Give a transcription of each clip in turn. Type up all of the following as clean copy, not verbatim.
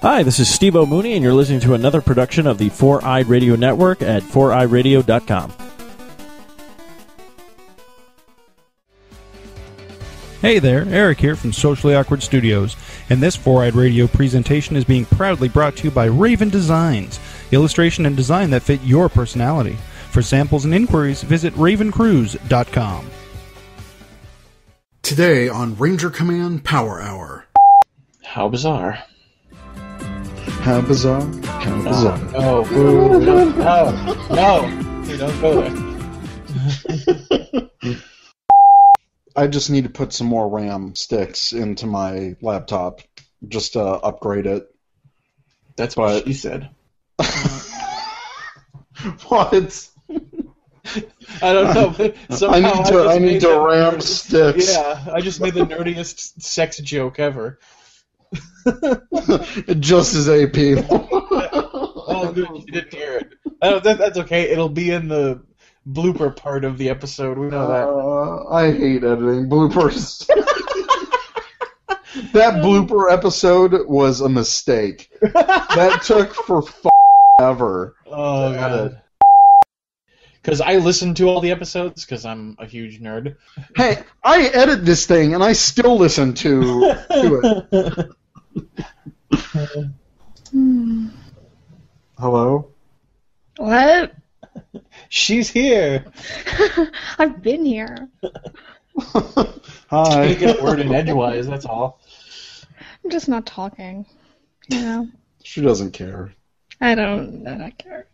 Hi, this is Steve O'Mooney, and you're listening to another production of the Four-Eyed Radio Network at foureyeradio.com. Hey there, Eric here from Socially Awkward Studios, and this Four-Eyed Radio presentation is being proudly brought to you by Raven Designs, illustration and design that fit your personality. For samples and inquiries, visit ravencruise.com. Today on Ranger Command Power Hour. How bizarre. How bizarre. How bizarre. No, you don't go there. I just need to put some more RAM sticks into my laptop just to upgrade it. That's what she said. What? I don't know. I need to RAM sticks. Yeah, I just made the nerdiest sex joke ever. Just as AP. Oh, good, you didn't hear it. That's okay. It'll be in the blooper part of the episode. We know that. I hate editing bloopers. That blooper episode was a mistake. That took forever. Oh, God. Because I listen to all the episodes, because I'm a huge nerd. Hey, I edit this thing, and I still listen to it. Hello? What? She's here. I've been here. Hi. You get a word in edgewise, that's all. I'm just not talking. You know? She doesn't care. I don't care.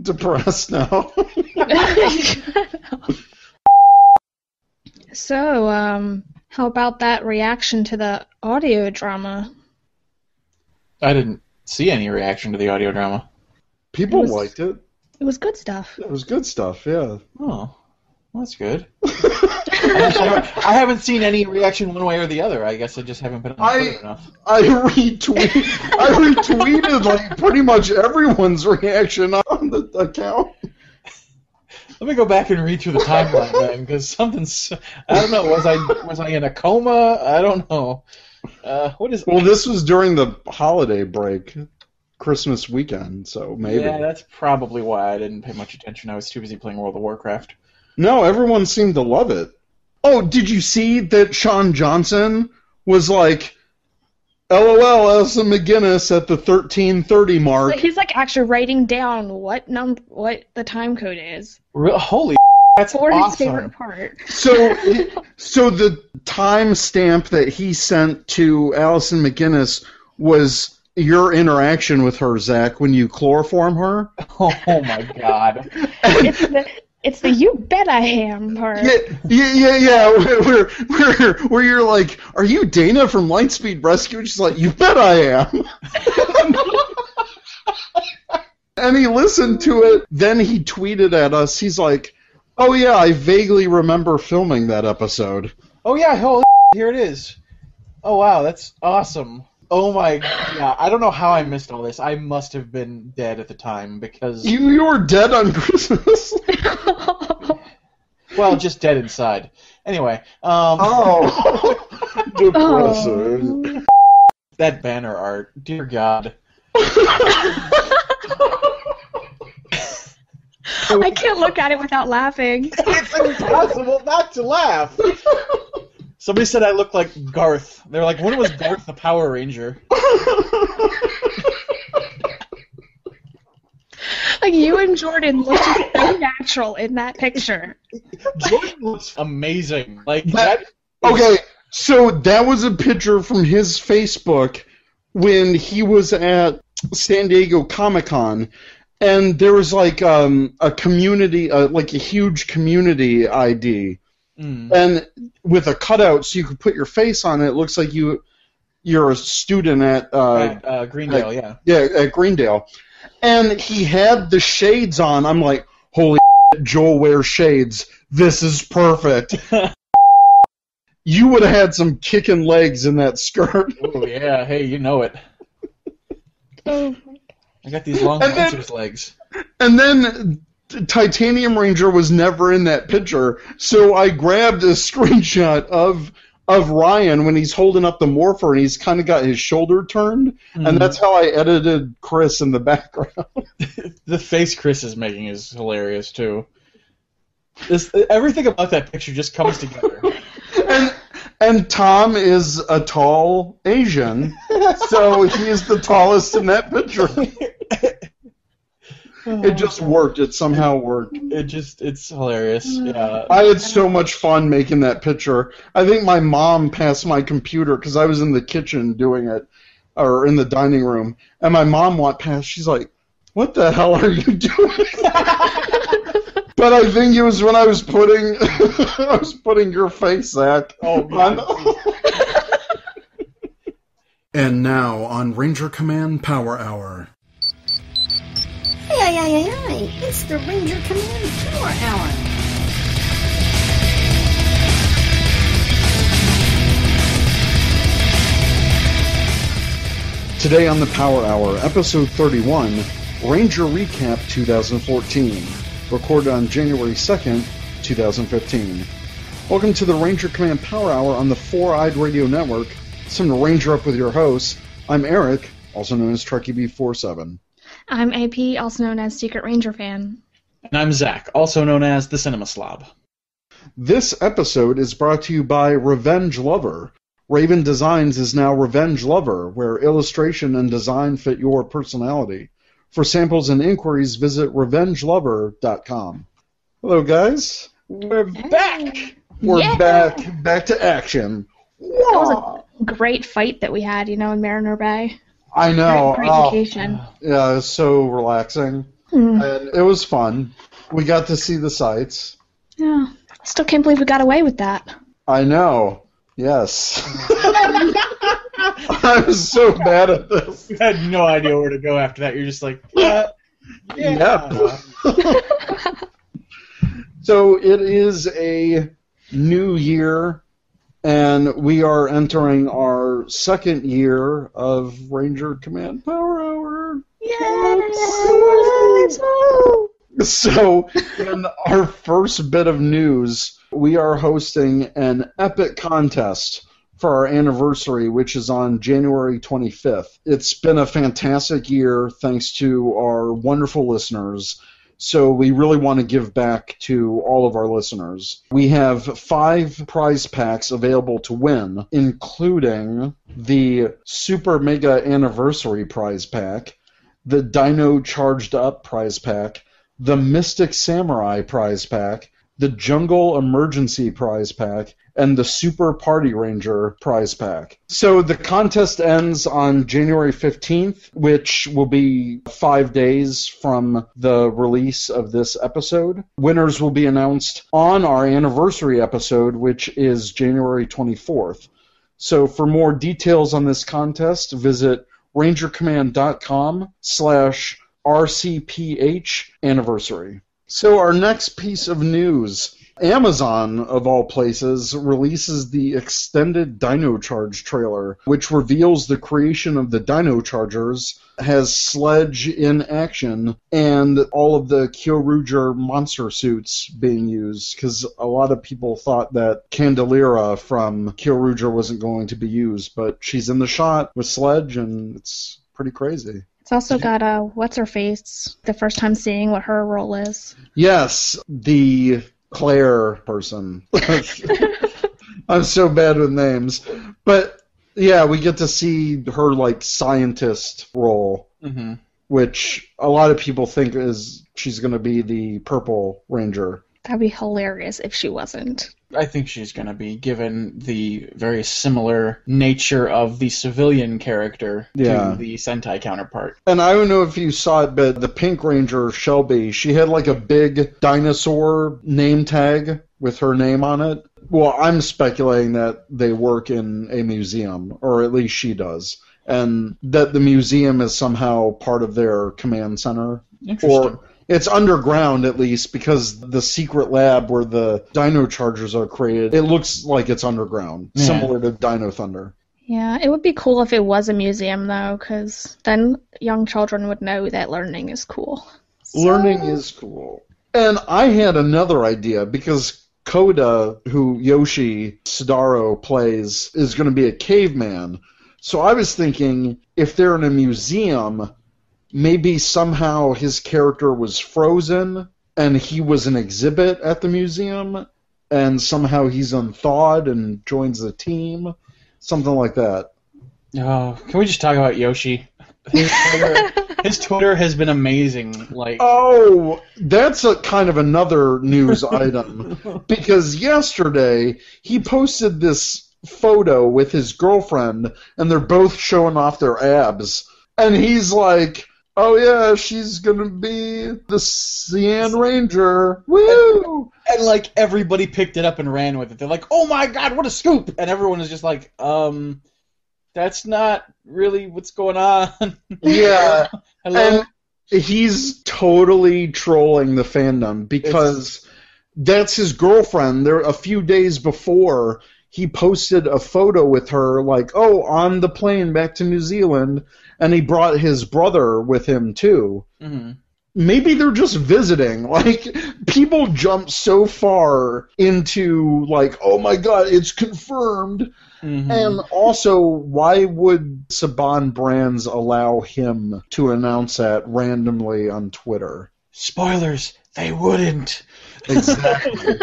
Depressed now. So, how about that reaction to the audio drama? I didn't see any reaction to the audio drama. People liked it. It was good stuff. It was good stuff, yeah. Oh, well, that's good. I haven't seen any reaction one way or the other. I guess I just haven't been on Twitter enough. I retweeted like pretty much everyone's reaction on the account. Let me go back and read through the timeline then, because something's. I don't know. Was I in a coma? I don't know. What is? Well, this was during the holiday break, Christmas weekend, so maybe. Yeah, that's probably why I didn't pay much attention. I was too busy playing World of Warcraft. No, everyone seemed to love it. Oh, did you see that Sean Johnson was like, LOL, Elsa McGinnis at the 13:30 mark? He's like actually writing down what the time code is. Holy, that's for awesome. His favorite part. So the time stamp that he sent to Allison McGinnis was your interaction with her, Zach, when you chloroform her. Oh my God! It's the you bet I am part. Yeah. Where you're like, are you Dana from Lightspeed Rescue? And she's like, you bet I am. And he listened to it. Then he tweeted at us. He's like, oh yeah, I vaguely remember filming that episode. Oh yeah, holy here it is. Oh wow, that's awesome. Oh my God, I don't know how I missed all this. I must have been dead at the time because... You were dead on Christmas? Well, just dead inside. Anyway, depressing. That banner art, dear God. I can't look at it without laughing. It's impossible not to laugh. Somebody said I look like Garth. They're like, when was Garth the Power Ranger? Like, you and Jordan look so natural in that picture. Jordan looks amazing. Like that. Okay, so that was a picture from his Facebook when he was at San Diego Comic-Con, and there was like a community, like a huge community ID. And with a cutout so you could put your face on it, it looks like you're a student at Greendale, yeah. Yeah, at Greendale. And he had the shades on. I'm like, holy shit, Joel wears shades. This is perfect. You would have had some kicking legs in that skirt. Oh, yeah. Hey, you know it. Oh, I got these long Lancer's legs. And then Titanium Ranger was never in that picture, so I grabbed a screenshot of of Ryan when he's holding up the morpher and he's kind of got his shoulder turned, and that's how I edited Chris in the background. The face Chris is making is hilarious too. Everything about that picture just comes together. And Tom is a tall Asian, so he is the tallest in that picture. It just worked. It somehow worked. It's hilarious. Yeah. I had so much fun making that picture. I think my mom passed my computer because I was in the kitchen doing it, or in the dining room, and my mom walked past. She's like, "What the hell are you doing?" But I think it was when I was putting your face, Zach. Oh, God. And now on Ranger Command Power Hour. Hey, it's the Ranger Command Power Hour. Today on the Power Hour, Episode 31, Ranger Recap 2014, recorded on January 2nd, 2015. Welcome to the Ranger Command Power Hour on the Four-Eyed Radio Network. It's time to Ranger up with your hosts. I'm Eric, also known as Trekkie B47. I'm AP, also known as Secret Ranger Fan. And I'm Zach, also known as the Cinema Slob. This episode is brought to you by Revenge Lover. Raven Designs is now Revenge Lover, where illustration and design fit your personality. For samples and inquiries, visit revengelover.com. Hello, guys. We're back! We're back to action. That was a great fight that we had, in Mariner Bay. I know. Great vacation. Yeah, it was so relaxing. And it was fun. We got to see the sights. Yeah. Still can't believe we got away with that. I know. Yes. I was so bad at this. You had no idea where to go after that. You're just like, yeah. So it is a new year, and we are entering our second year of Ranger Command Power Hour. Yes! So, in our first bit of news, we are hosting an epic contest for our anniversary, which is on January 25th. It's been a fantastic year thanks to our wonderful listeners, so we really want to give back to all of our listeners. We have 5 prize packs available to win, including the Super Mega Anniversary prize pack, the Dino Charged Up prize pack, the Mystic Samurai prize pack, the Jungle Emergency prize pack, and the Super Party Ranger prize pack. So the contest ends on January 15th, which will be 5 days from the release of this episode. Winners will be announced on our anniversary episode, which is January 24th. So for more details on this contest, visit rangercommand.com/RCPH anniversary. So our next piece of news. Amazon, of all places, releases the extended Dino Charge trailer, which reveals the creation of the Dino Chargers, has Sledge in action, and all of the Kyoryuger monster suits being used, because a lot of people thought that Candelira from Kyoryuger wasn't going to be used, but she's in the shot with Sledge, and it's pretty crazy. It's also got what's-her-face, the first time seeing what her role is. Yes, the Claire person. I'm so bad with names. But, yeah, we get to see her, scientist role, which a lot of people think she's going to be the Purple Ranger. That'd be hilarious if she wasn't. I think she's going to be, given the very similar nature of the civilian character to the Sentai counterpart. And I don't know if you saw it, but the Pink Ranger, Shelby, she had a big dinosaur name tag with her name on it. Well, I'm speculating that they work in a museum, or at least she does, and that the museum is somehow part of their command center. Interesting. Or it's underground, at least, because the secret lab where the Dino Chargers are created, it looks like it's underground, similar to Dino Thunder. Yeah, it would be cool if it was a museum, though, because then young children would know that learning is cool. Learning is cool. And I had another idea, because Koda, who Yoshi Sadaro plays, is going to be a caveman. So I was thinking, if they're in a museum, maybe somehow his character was frozen and he was an exhibit at the museum, and somehow he's unthawed and joins the team. Something like that. Oh, can we just talk about Yoshi? His Twitter has been amazing. Oh, that's a kind of another news item. Because yesterday, he posted this photo with his girlfriend, and they're both showing off their abs. And he's like, oh yeah, she's gonna be the Cyan Ranger. Woo! And everybody picked it up and ran with it. They're like, oh my god, what a scoop! And everyone is just like, that's not really what's going on. Yeah. Hello? And he's totally trolling the fandom because that's his girlfriend. There, a few days before, he posted a photo with her, on the plane back to New Zealand, and he brought his brother with him, too. Mm-hmm. Maybe they're just visiting. People jump so far into, oh my god, it's confirmed. Mm-hmm. And also, why would Saban Brands allow him to announce that randomly on Twitter? Spoilers, they wouldn't. Exactly.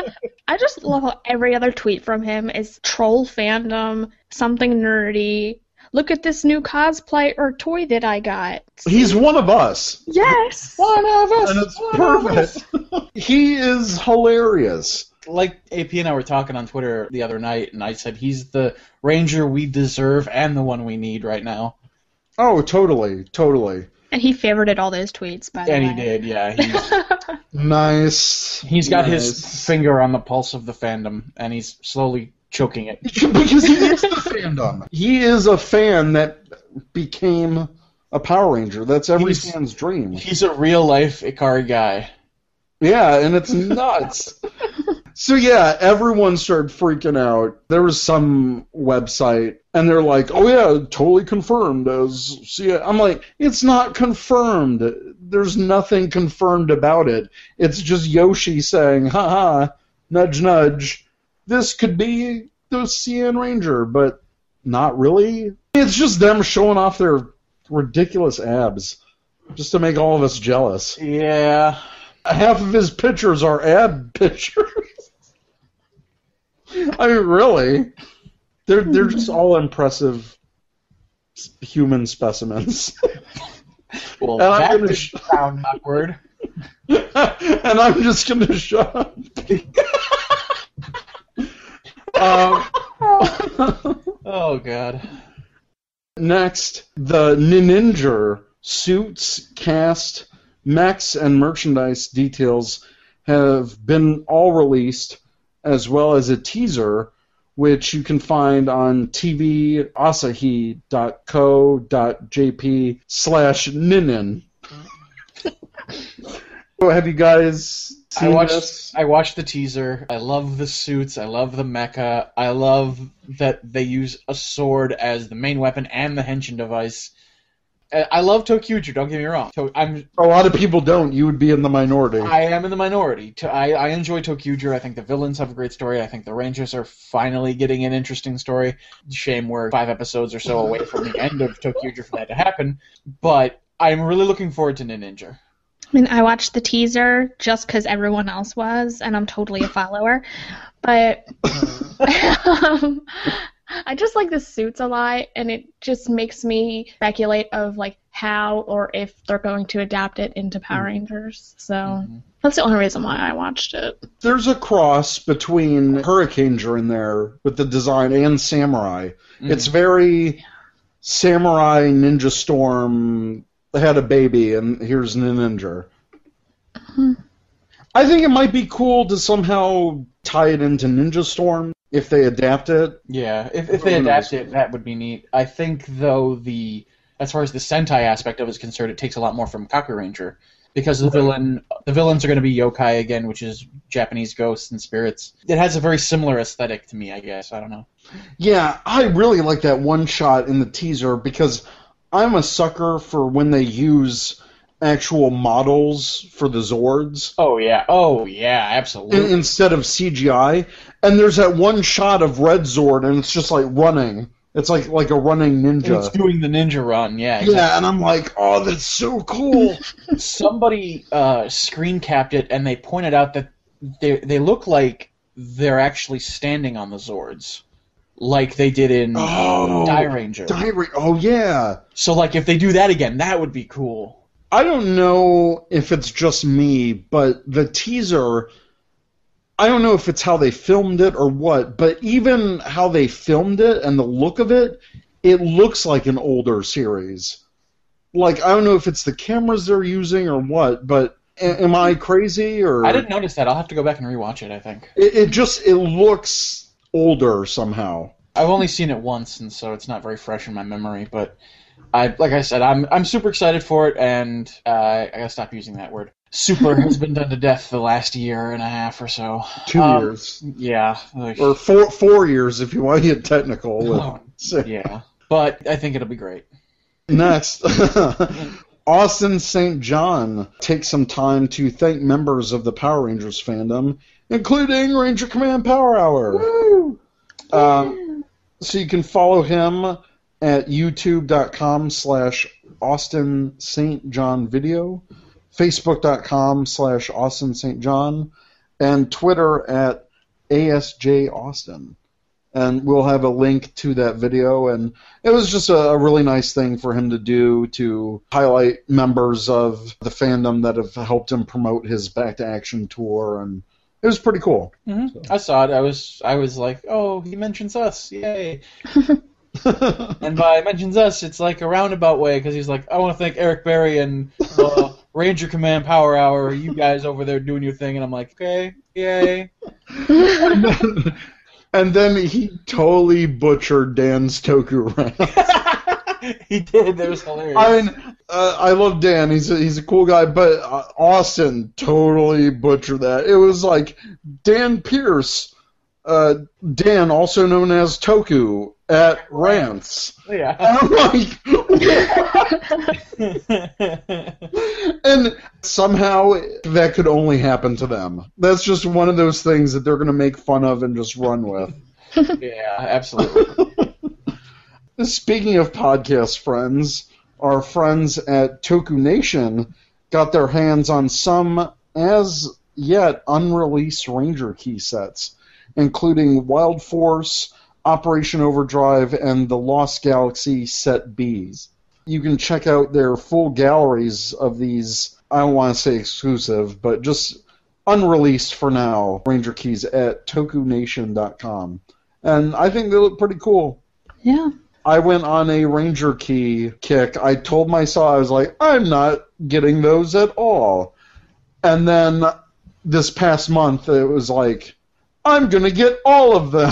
I just love how every other tweet from him is troll fandom, something nerdy. Look at this new cosplay or toy that I got. He's one of us. Yes! One of us! And it's perfect. He is hilarious. AP and I were talking on Twitter the other night, and I said he's the Ranger we deserve and the one we need right now. Oh, totally. And he favorited all those tweets, by the way. And he did, yeah. Nice. He's got his finger on the pulse of the fandom, and he's slowly choking it. Because he is the fandom. He is a fan that became a Power Ranger. That's every fan's dream. He's a real-life Ikari guy. Yeah, and it's nuts. So yeah, everyone started freaking out. There was some website, and they're like, oh yeah, totally confirmed as... I'm like, it's not confirmed. There's nothing confirmed about it. It's just Yoshi saying, haha, nudge nudge, this could be the Cyan Ranger, but not really. It's just them showing off their ridiculous abs, just to make all of us jealous. Yeah. Half of his pictures are ab pictures. I mean, really. They're just all impressive human specimens. Well, that would sound awkward. And I'm just going to shut up. Oh, God. Next, the Ninja suits, cast, mechs, and merchandise details have been all released, as well as a teaser, which you can find on tvasahi.co.jp/ninin. So have you guys seen this? I watched the teaser. I love the suits. I love the mecha. I love that they use a sword as the main weapon and the henshin device. I love Tokyuger, don't get me wrong. A lot of people don't. You would be in the minority. I am in the minority. I enjoy Tokyuger. I think the villains have a great story. I think the Rangers are finally getting an interesting story. Shame we're 5 episodes or so away from the end of Tokyuger for that to happen. But I'm really looking forward to Ninja. I mean, I watched the teaser just because everyone else was, and I'm totally a follower. But I just like the suits a lot, and it just makes me speculate of how or if they're going to adapt it into Power Rangers. So that's the only reason why I watched it. There's a cross between Hurricaneger in there with the design and Samurai. It's very Samurai Ninja Storm had a baby, and here's Ninja. I think it might be cool to somehow tie it into Ninja Storm if they adapt it. Yeah, if they adapt it, that would be neat. I think, though, as far as the Sentai aspect of it is concerned, it takes a lot more from Kaku Ranger, because the villains are going to be yokai again, which is Japanese ghosts and spirits. It has a very similar aesthetic to me, I guess. I don't know. Yeah, I really like that one shot in the teaser because I'm a sucker for when they use actual models for the Zords. Oh yeah, absolutely. Instead of CGI. And there's that one shot of Red Zord, and it's just like running. It's like a running ninja. It's doing the ninja run, yeah. Exactly. Yeah, and I'm like, oh, that's so cool. Somebody screen capped it, and they pointed out that they look like they're actually standing on the Zords, like they did in Die Ranger. Oh, yeah. So, like, if they do that again, that would be cool. I don't know if it's just me, but the teaser, I don't know if it's how they filmed it or what, but even how they filmed it and the look of it, it looks like an older series. Like, I don't know if it's the cameras they're using or what, but am I crazy? Or I didn't notice that. I'll have to go back and rewatch it, I think. It looks older somehow. I've only seen it once, and so it's not very fresh in my memory, but like I said, I'm super excited for it, and I gotta stop using that word. Super has been done to death the last year and a half or so. 2 years. Yeah. Or 4 years if you want to get technical. Yeah. But I think it'll be great. Next, Austin St. John takes some time to thank members of the Power Rangers fandom, including Ranger Command Power Hour. Woo! So you can follow him at youtube.com/Austin St. John Video, Facebook.com/Austin St. John, and Twitter at ASJ Austin. And we'll have a link to that video. And it was just a really nice thing for him to do to highlight members of the fandom that have helped him promote his Back to Action tour. And it was pretty cool. Mm-hmm. So. I saw it. I was like, oh, he mentions us. Yay. And by mentions us, it's like a roundabout way, because he's like, I want to thank Eric Berry and Ranger Command Power Hour, you guys over there doing your thing. And I'm like, okay, yay. And then he totally butchered Dan's Toku rant. He did. That was hilarious. I mean, I love Dan. He's a cool guy, but Austin totally butchered that. It was like Dan Pierce, Dan, also known as Toku, at Rants. Yeah. And I'm like, and somehow that could only happen to them. That's just one of those things that they're going to make fun of and just run with. Yeah, absolutely. Speaking of podcast friends, our friends at Toku Nation got their hands on some as yet unreleased Ranger key sets, including Wild Force, Operation Overdrive, and the Lost Galaxy Set Bs. You can check out their full galleries of these, I don't want to say exclusive, but just unreleased for now, Ranger keys at tokunation.com. And I think they look pretty cool. Yeah. I went on a Ranger key kick. I told myself, I was like, I'm not getting those at all. And then this past month, it was like, I'm going to get all of them.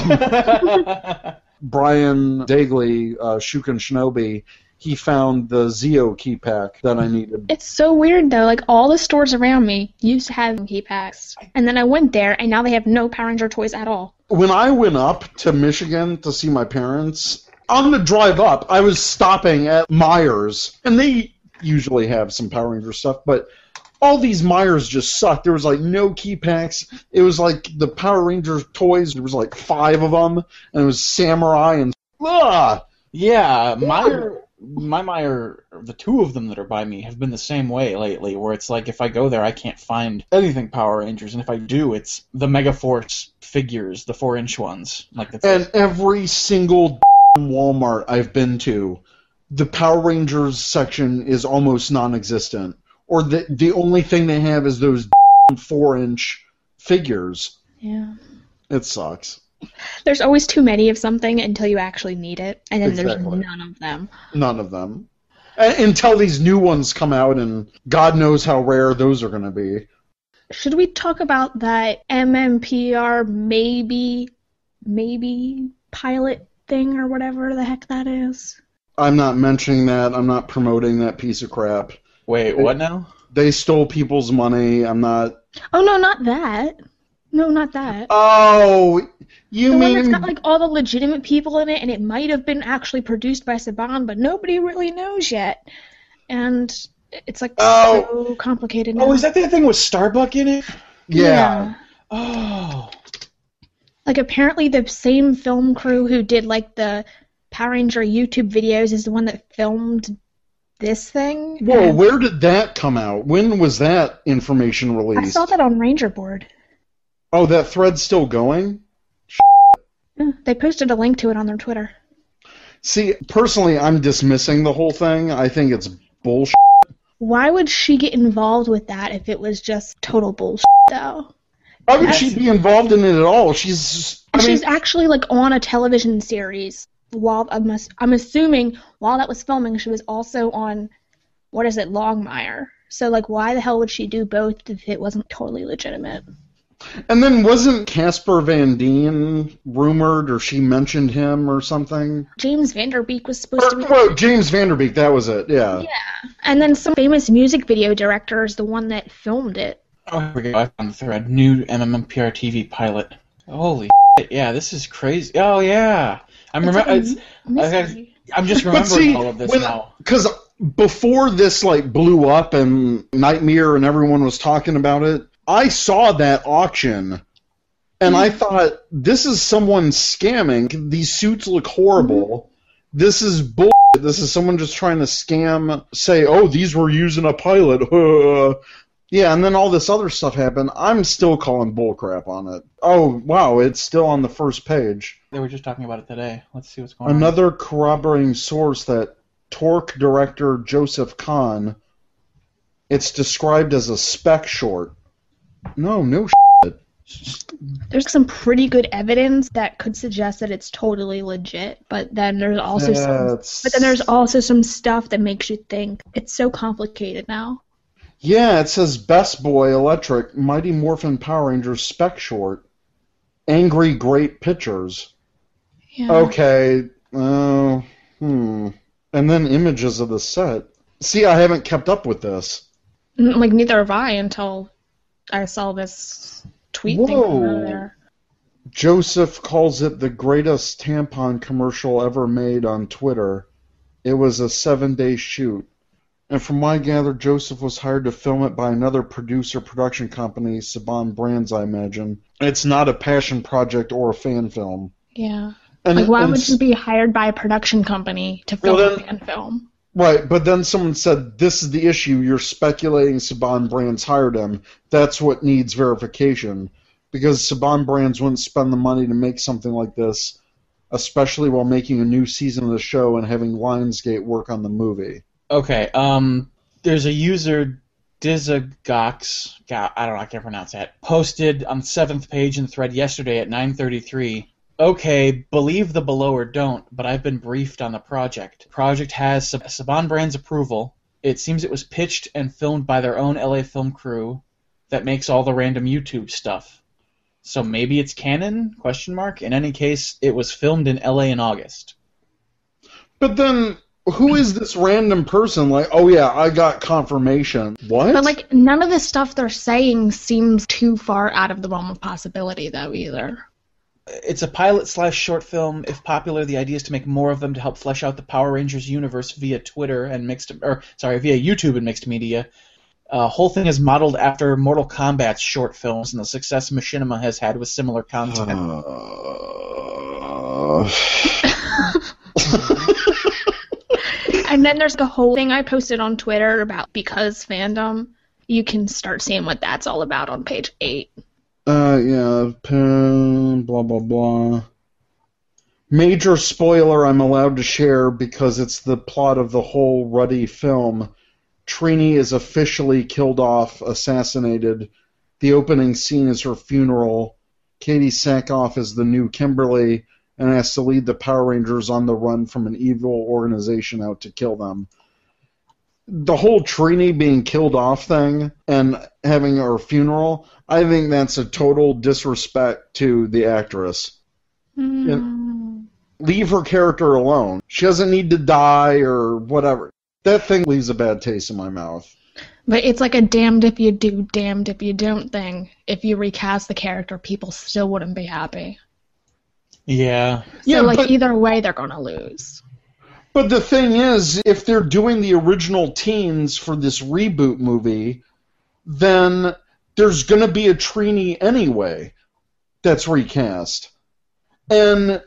Brian Dagley, Shuken Shinobi, he found the Zeo key pack that I needed. It's so weird, though. Like, all the stores around me used to have key packs. And then I went there, and now they have no Power Ranger toys at all. When I went up to Michigan to see my parents, on the drive up, I was stopping at Myers, and they usually have some Power Ranger stuff, but all these Myers just sucked. There was like no key packs. It was like the Power Ranger toys. There was like 5 of them, and it was Samurai and Yeah, my Meyer, the 2 of them that are by me have been the same way lately, where it's like if I go there, I can't find anything Power Rangers, and if I do, it's the Megaforce figures, the 4-inch ones. Like that's and every single Walmart I've been to, the Power Rangers section is almost non-existent. Or the only thing they have is those 4-inch figures. Yeah. It sucks. There's always too many of something until you actually need it, and then Exactly. there's none of them. None of them. Until these new ones come out, and God knows how rare those are going to be. Should we talk about that MMPR maybe pilot thing or whatever the heck that is? I'm not mentioning that. I'm not promoting that piece of crap. Wait, what now? They stole people's money. I'm not... Oh, no, not that. No, not that. Oh, you the mean... one that's got, like, all the legitimate people in it, and it might have been actually produced by Saban, but nobody really knows yet. And It's like so complicated now. Oh, is that the thing with Starbuck in it? Yeah. Oh. Like, apparently the same film crew who did, like, the Power Ranger YouTube videos is the one that filmed this thing. Whoa, where did that come out? When was that information released? I saw that on Ranger Board. Oh, that thread's still going? Yeah, they posted a link to it on their Twitter. See, personally, I'm dismissing the whole thing. I think it's bullshit. Why would she get involved with that if it was just total bullshit, though? Why would she be involved in it at all? She's actually, like, on a television series. While I'm assuming while that was filming, she was also on, Longmire. So, like, why the hell would she do both if it wasn't totally legitimate? And then wasn't Casper Van Dien rumored, or she mentioned him or something? James Vanderbeek was supposed to be... Well, James Vanderbeek, that was it, yeah. Yeah, and then some famous music video director is the one that filmed it. Oh, here we go. I found the thread. New MMMPR TV pilot. Holy shit, yeah, this is crazy. Oh, yeah. I'm just remembering all of this now. Because before this, like, blew up and Nightmare and everyone was talking about it, I saw that auction, and I thought, this is someone scamming. These suits look horrible. This is bullshit. This is someone just trying to scam, say, oh, these were used in a pilot. Yeah, and then all this other stuff happened. I'm still calling bullcrap on it. Oh, wow, it's still on the first page. They were just talking about it today. Let's see what's going on. Another corroborating source that Torque director Joseph Kahn, it's described as a spec short. No shit. There's some pretty good evidence that could suggest that it's totally legit, but then there's also some stuff that makes you think it's so complicated now. Yeah, it says Best Boy Electric Mighty Morphin Power Rangers spec short. Angry Great Pictures. Yeah. Okay. And then images of the set. See, I haven't kept up with this. Like, neither have I until I saw this tweet thing from earlier. Joseph calls it the greatest tampon commercial ever made on Twitter. It was a 7-day shoot. And from what I gather, Joseph was hired to film it by another production company, Saban Brands, I imagine. It's not a passion project or a fan film. Yeah. Why would you be hired by a production company to film a fan film? Right, but then someone said, this is the issue, you're speculating Saban Brands hired him. That's what needs verification. Because Saban Brands wouldn't spend the money to make something like this, especially while making a new season of the show and having Lionsgate work on the movie. Okay, there's a user, Dizagox, I can't pronounce that, posted on the 7th page in the thread yesterday at 9:33. Okay, believe the below or don't, but I've been briefed on the project. The project has Saban Brands approval. It seems it was pitched and filmed by their own LA film crew that makes all the random YouTube stuff. So maybe it's canon? ? In any case, it was filmed in LA in August. But then, who is this random person? Like, oh yeah, I got confirmation. What? But, like, none of the stuff they're saying seems too far out of the realm of possibility, though, either. It's a pilot/short film. If popular, the idea is to make more of them to help flesh out the Power Rangers universe via YouTube and mixed media. Whole thing is modeled after Mortal Kombat's short films and the success Machinima has had with similar content. And then there's the whole thing I posted on Twitter about Because fandom. You can start seeing what that's all about on page 8. Yeah, blah, blah, blah. Major spoiler I'm allowed to share because it's the plot of the whole Ruddy film. Trini is officially killed off, assassinated. The opening scene is her funeral. Katie Sackhoff is the new Kimberly and has to lead the Power Rangers on the run from an evil organization out to kill them. The whole Trini being killed off thing and having her funeral, I think that's a total disrespect to the actress. Leave her character alone. She doesn't need to die or whatever. That thing leaves a bad taste in my mouth. But it's like a damned if you do, damned if you don't thing. If you recast the character, people still wouldn't be happy. Yeah. So, either way, they're going to lose. But the thing is, if they're doing the original teens for this reboot movie, then there's going to be a Trini anyway that's recast. And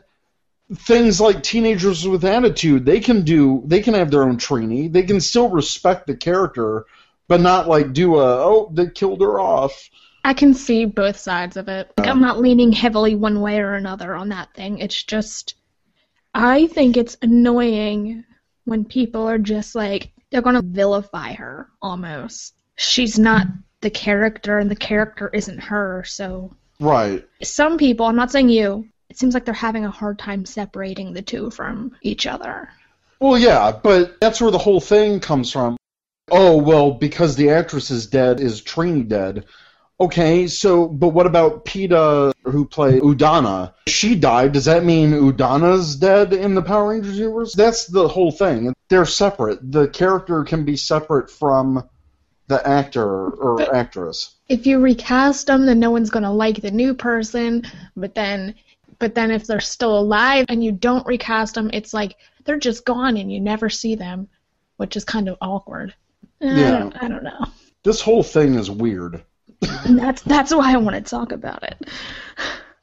things like Teenagers with Attitude, they can have their own Trini. They can still respect the character, but not like they killed her off. I can see both sides of it. Like, I'm not leaning heavily one way or another on that thing. It's just, I think it's annoying when people are just like, they're going to vilify her, almost. She's not the character, and the character isn't her, so... Right. Some people, I'm not saying you, it seems like they're having a hard time separating the two from each other. Well, yeah, but that's where the whole thing comes from. Oh, well, because the actress is dead, is Trini dead? Okay, but what about Peeta, who played Udana? She died. Does that mean Udana's dead in the Power Rangers universe? That's the whole thing. They're separate. The character can be separate from the actor or actress. If you recast them, then no one's going to like the new person, but then if they're still alive and you don't recast them, it's like they're just gone and you never see them, which is kind of awkward. Yeah. I don't know. This whole thing is weird. And that's why I want to talk about it.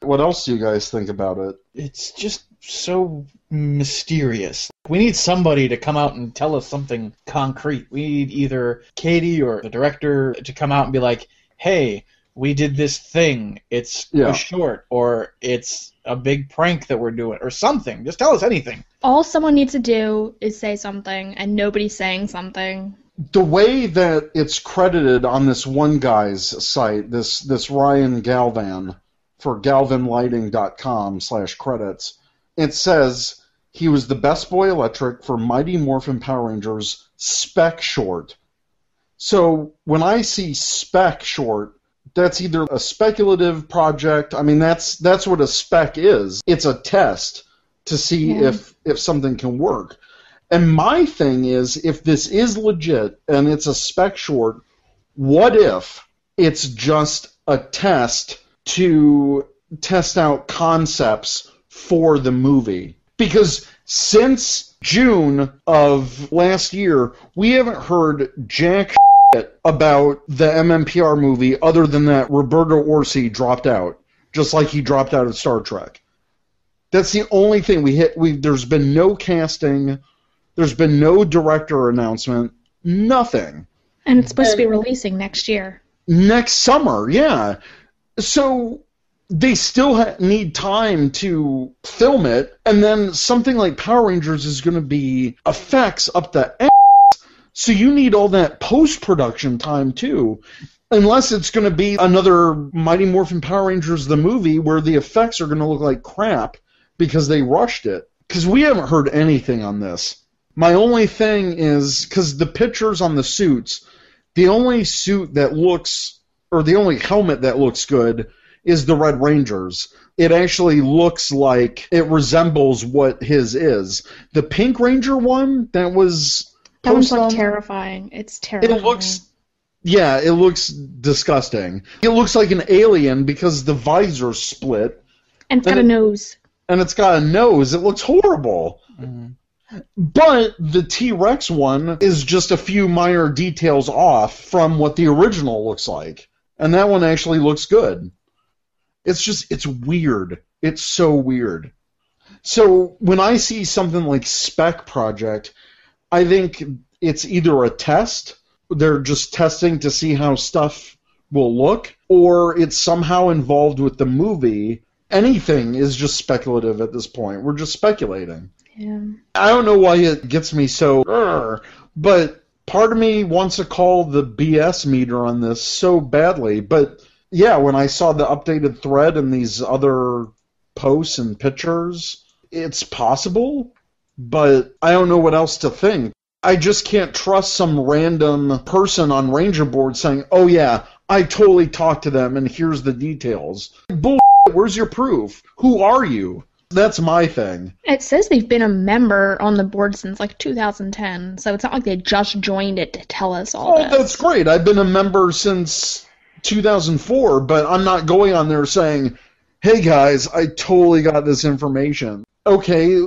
What else do you guys think about it? It's just so mysterious. We need somebody to come out and tell us something concrete. We need either Katie or the director to come out and be like, hey, we did this thing. It's a short, or it's a big prank that we're doing, or something. Just tell us anything. All someone needs to do is say something, and nobody's saying something. The way that it's credited on this one guy's site, this Ryan Galvan, for galvanlighting.com/credits, it says he was the best boy electric for Mighty Morphin Power Rangers spec short. So when I see spec short, that's either a speculative project. I mean, that's what a spec is. It's a test to see if something can work. And my thing is, if this is legit and it's a spec short, what if it's just a test to test out concepts for the movie? Because since June of last year, we haven't heard jack shit about the MMPR movie other than that Roberto Orci dropped out, just like he dropped out of Star Trek. That's the only thing there's been no casting. There's been no director announcement, nothing. And it's supposed to be releasing next year. Next summer, yeah. So they still need time to film it, and then something like Power Rangers is going to be effects up the ass. So you need all that post-production time, too. Unless it's going to be another Mighty Morphin Power Rangers the movie where the effects are going to look like crap because they rushed it. Because we haven't heard anything on this. My only thing is, because the pictures on the suits, the only suit that looks, or the only helmet that looks good is the Red Ranger's. It actually looks like it resembles what his is. The Pink Ranger one, that one's like terrifying. It's terrifying. It looks disgusting. It looks like an alien because the visor's split. And it's got a nose. And it's got a nose. It looks horrible. Mm-hmm. But the T-Rex one is just a few minor details off from what the original looks like. And that one actually looks good. It's weird. It's so weird. So when I see something like Spec Project, I think it's either a test, they're just testing to see how stuff will look, or it's somehow involved with the movie. Anything is just speculative at this point. We're just speculating. Yeah. I don't know why it gets me so, but part of me wants to call the BS meter on this so badly. But yeah, when I saw the updated thread and these other posts and pictures, it's possible, but I don't know what else to think. I just can't trust some random person on Ranger Board saying, oh yeah, I totally talked to them and here's the details. Bull. Where's your proof? Who are you? That's my thing. It says they've been a member on the board since like 2010, so it's not like they just joined it to tell us all this. Oh, that's great. I've been a member since 2004, but I'm not going on there saying, hey guys, I totally got this information. Okay,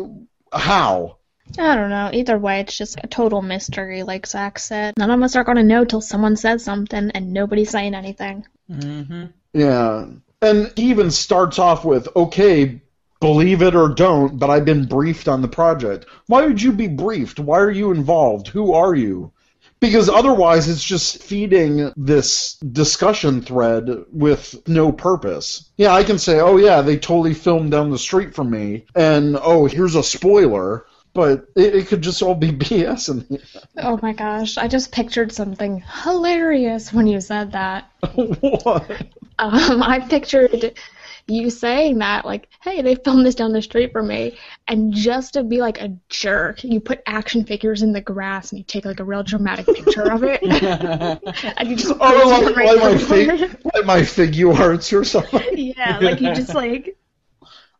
how? I don't know. Either way, it's just a total mystery, like Zach said. None of us are going to know till someone says something, and nobody's saying anything. Mm-hmm. Yeah. And he even starts off with, okay, believe it or don't, but I've been briefed on the project. Why would you be briefed? Why are you involved? Who are you? Because otherwise it's just feeding this discussion thread with no purpose. Yeah, I can say, oh yeah, they totally filmed down the street from me, and oh, here's a spoiler, but it could just all be BS in here. Oh my gosh, I just pictured something hilarious when you said that. What? I pictured you saying that, like, hey, they filmed this down the street from me, and just to be like a jerk, you put action figures in the grass and you take like a real dramatic picture of it. And you just like my figure arts or something. Yeah, like you just like.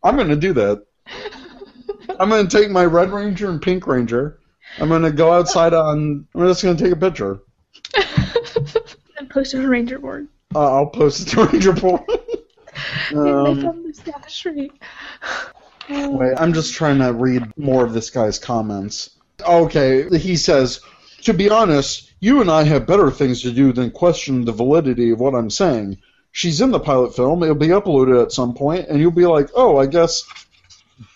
I'm gonna do that. I'm gonna take my Red Ranger and Pink Ranger. I'm gonna go outside I'm just gonna take a picture. And post it on Ranger board. I'll post it to Ranger board. They filmed this down the street. Wait, I'm just trying to read more of this guy's comments. Okay, he says, to be honest, you and I have better things to do than question the validity of what I'm saying. She's in the pilot film, it'll be uploaded at some point, and you'll be like, oh, I guess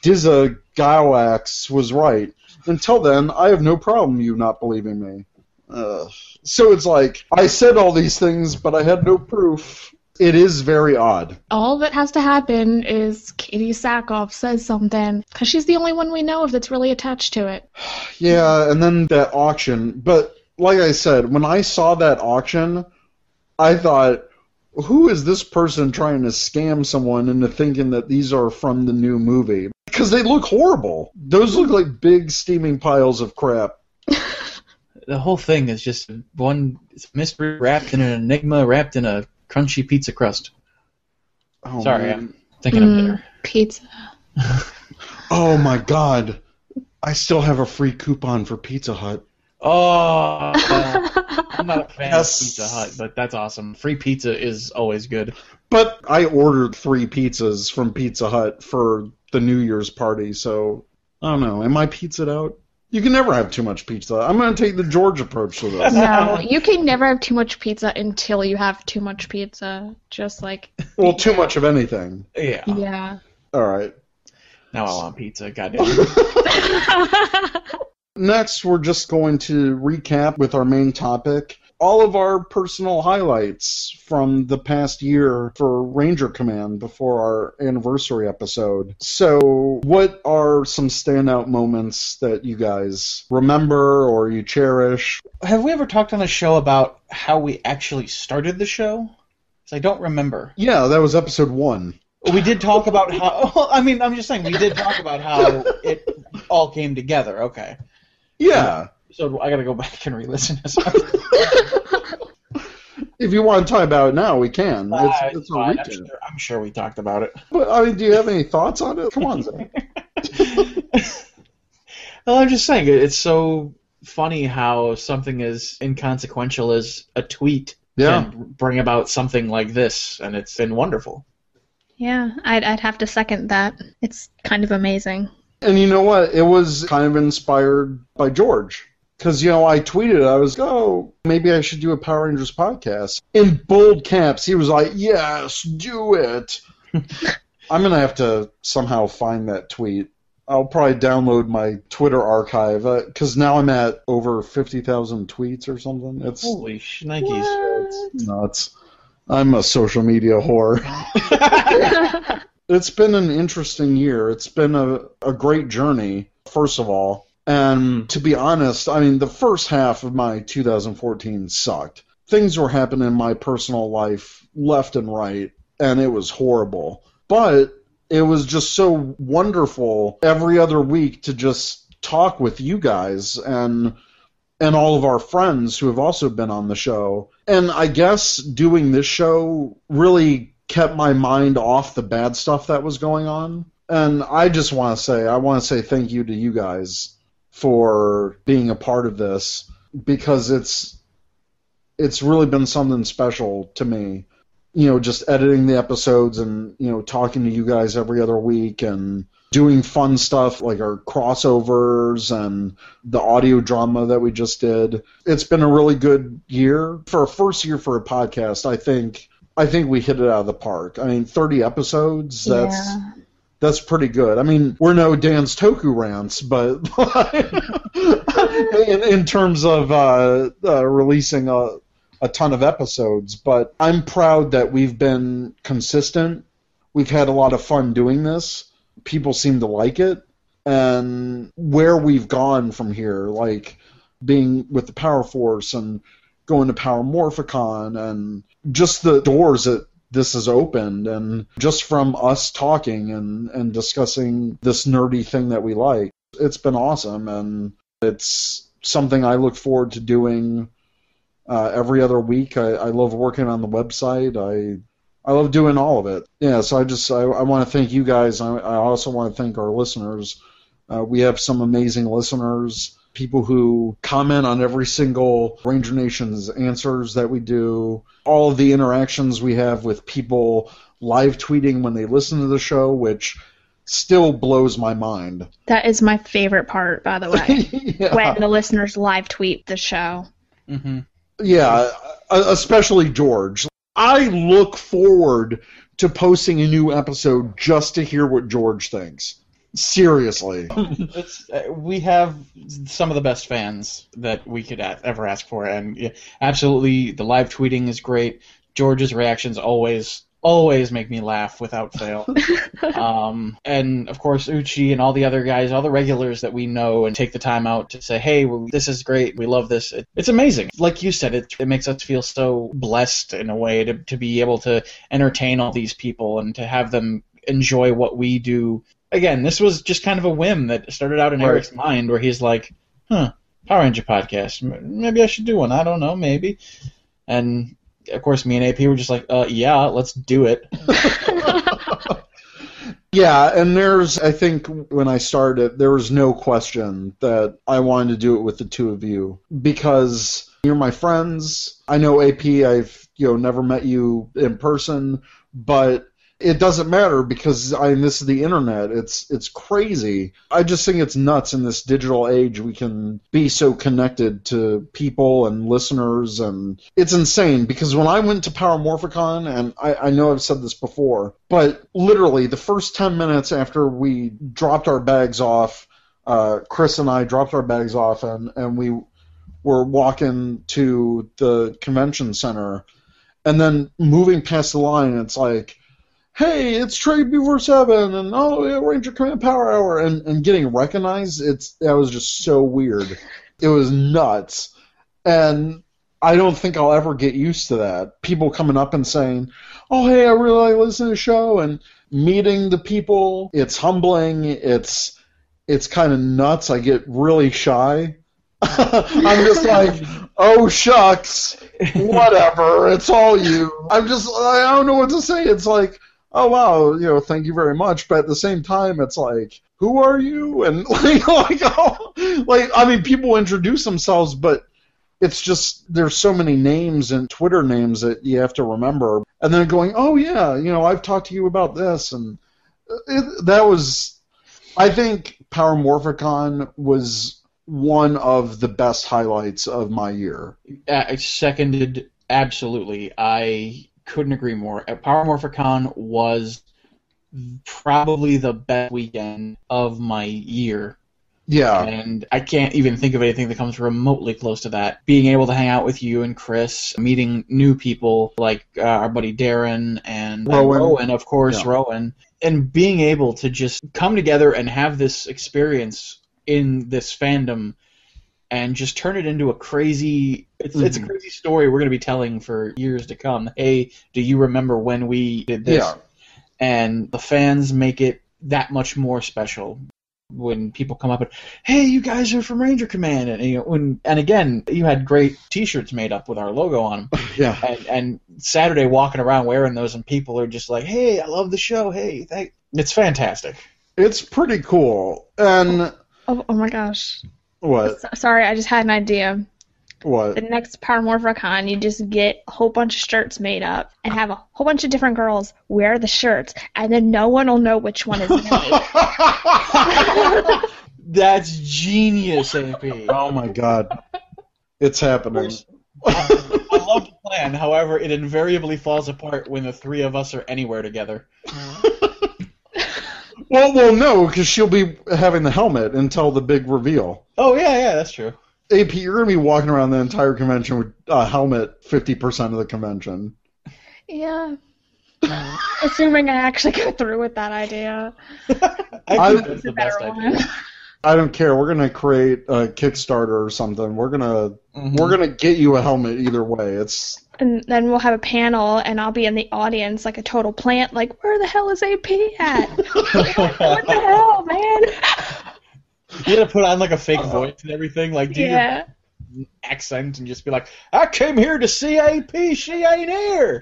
Dizza Galax was right. Until then, I have no problem you not believing me. So it's like, I said all these things, but I had no proof. It is very odd. All that has to happen is Katie Sackhoff says something, because she's the only one we know of that's really attached to it. Yeah, and then that auction. But like I said, when I saw that auction, I thought, who is this person trying to scam someone into thinking that these are from the new movie? Because they look horrible. Those look like big steaming piles of crap. The whole thing is just one mystery wrapped in an enigma, wrapped in a crunchy pizza crust. Oh, Sorry, man. I'm thinking of dinner. Pizza. Oh my god. I still have a free coupon for Pizza Hut. Oh, I'm not a fan Yes. of Pizza Hut, but that's awesome. Free pizza is always good. But I ordered 3 pizzas from Pizza Hut for the New Year's party, so I don't know. Am I pizzaed out? You can never have too much pizza. I'm going to take the George approach to this. No, you can never have too much pizza until you have too much pizza. Just like... Well, too much of anything. Yeah. Yeah. All right. Now I want pizza. Goddamn. Next, we're just going to recap with our main topic all of our personal highlights from the past year for Ranger Command before our anniversary episode. So, what are some standout moments that you guys remember or you cherish? Have we ever talked on the show about how we actually started the show? Because I don't remember. Yeah, that was episode 1. We did talk about how... I mean, I'm just saying, we did talk about how it all came together. Okay. Yeah. So I gotta go back and re-listen to If you want to talk about it now, we can. It's a fine. recap. I'm sure we talked about it. But, I mean, do you have any thoughts on it? Come on, Zach. Well, I'm just saying, it's so funny how something as inconsequential as a tweet can bring about something like this, and it's been wonderful. Yeah, I'd have to second that. It's kind of amazing. And you know what? It was kind of inspired by George. Because, I tweeted, I was, maybe I should do a Power Rangers podcast. In bold caps, he was like, yes, do it. I'm going to have to somehow find that tweet. I'll probably download my Twitter archive, because now I'm at over 50,000 tweets or something. It's Holy shnikes. It's nuts. I'm a social media whore. It's been an interesting year. It's been a great journey, first of all. And to be honest, I mean, the first half of my 2014 sucked. Things were happening in my personal life left and right, and it was horrible. But it was just so wonderful every other week to just talk with you guys and all of our friends who have also been on the show. And I guess doing this show really kept my mind off the bad stuff that was going on. And I just want to say thank you to you guys for being a part of this, because it's really been something special to me. Just editing the episodes and, talking to you guys every other week and doing fun stuff like our crossovers and the audio drama that we just did. It's been a really good year. For a first year for a podcast, I think we hit it out of the park. I mean, 30 episodes, that's pretty good. I mean, we're no Dan's Toku Rants, but in terms of releasing a ton of episodes. But I'm proud that we've been consistent. We've had a lot of fun doing this. People seem to like it. And where we've gone from here, like being with the Power Force and going to Power Morphicon and just the doors that this has opened, and just from us talking and discussing this nerdy thing that we like, it's been awesome, and it's something I look forward to doing every other week. I love working on the website. I love doing all of it. Yeah, so I want to thank you guys. I also want to thank our listeners. We have some amazing listeners, people who comment on every single Ranger Nation's answers that we do, all of the interactions we have with people live tweeting when they listen to the show, which still blows my mind. That is my favorite part, by the way, Yeah. when the listeners live tweet the show. Mm-hmm. Yeah, especially George. I look forward to posting a new episode just to hear what George thinks. Seriously. We have some of the best fans that we could ever ask for, and yeah, absolutely, the live tweeting is great. George's reactions always make me laugh without fail. And of course, Uchi and all the other guys, all the regulars that we know, and take the time out to say, hey, this is great, we love this. It's amazing. Like you said, it makes us feel so blessed in a way to be able to entertain all these people and to have them enjoy what we do. Again, this was just kind of a whim that started out in Eric's mind, where he's like, Power Ranger podcast, maybe I should do one, I don't know, maybe. And of course, me and AP were just like, yeah, let's do it. Yeah, and I think when I started, there was no question that I wanted to do it with the two of you, because you're my friends. I know AP, I've never met you in person, but it doesn't matter because this is the internet. It's crazy. I just think it's nuts in this digital age we can be so connected to people and listeners, and it's insane because when I went to Power Morphicon, and I know I've said this before, but literally the first 10 minutes after we dropped our bags off, Chris and I dropped our bags off and we were walking to the convention center, and then moving past the line, it's like, hey, it's Trey B47, and Ranger Command Power Hour, and getting recognized, that was just so weird. It was nuts. And I don't think I'll ever get used to that. People coming up and saying, oh, hey, I really like listening to the show, and meeting the people, it's humbling, it's kind of nuts. I get really shy. I'm just like, oh, shucks, whatever, it's all you. I don't know what to say. It's like, oh, wow, thank you very much. But at the same time, it's like, who are you? And people introduce themselves, but it's just, there's so many names and Twitter names that you have to remember. And then going, oh, yeah, I've talked to you about this. And I think Power Morphicon was one of the best highlights of my year. I seconded, absolutely. I couldn't agree more. Power Morphicon was probably the best weekend of my year. Yeah. And I can't even think of anything that comes remotely close to that. Being able to hang out with you and Chris, meeting new people like our buddy Darren and Rowan, of course, yeah. Rowan, and being able to just come together and have this experience in this fandom and just turn it into a crazy... It's a crazy story we're going to be telling for years to come. Hey, do you remember when we did this? Yeah. And the fans make it that much more special when people come up and, hey, you guys are from Ranger Command. And, and again, you had great T-shirts made up with our logo on them. Yeah. And Saturday walking around wearing those and people are just like, hey, I love the show. Hey, it's fantastic. It's pretty cool. And... Oh my gosh. What? Sorry, I just had an idea. What? The next Power Morphicon, you just get a whole bunch of shirts made up and have a whole bunch of different girls wear the shirts, and then no one will know which one is me. That's genius, AP. Oh my god. It's happening. I love the plan. However, it invariably falls apart when the three of us are anywhere together. Well, no, because she'll be having the helmet until the big reveal. Oh, yeah, that's true. AP, you're going to be walking around the entire convention with a helmet 50% of the convention. Yeah. Assuming I actually go through with that idea. I think that's the best idea. I don't care. We're going to create a Kickstarter or something. We're gonna get you a helmet either way. And then we'll have a panel, and I'll be in the audience like a total plant, like, where the hell is AP at? What the hell, man? You gotta put on like a fake voice and everything, like do your accent and just be like, I came here to see AP, she ain't here.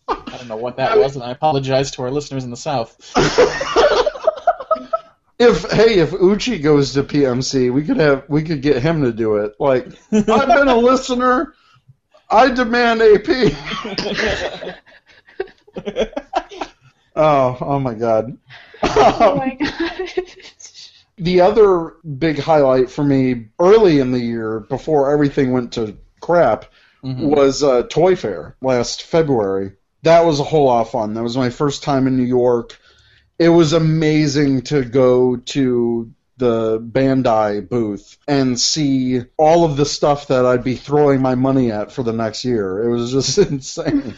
I don't know what that was, and I apologize to our listeners in the South. If Uchi goes to PMC, we could get him to do it. Like, I've been a listener. I demand AP. Oh my god. Oh my god. The other big highlight for me early in the year, before everything went to crap, was Toy Fair last February. That was a whole lot of fun. That was my first time in New York. It was amazing to go to the Bandai booth and see all of the stuff that I'd be throwing my money at for the next year. It was just insane.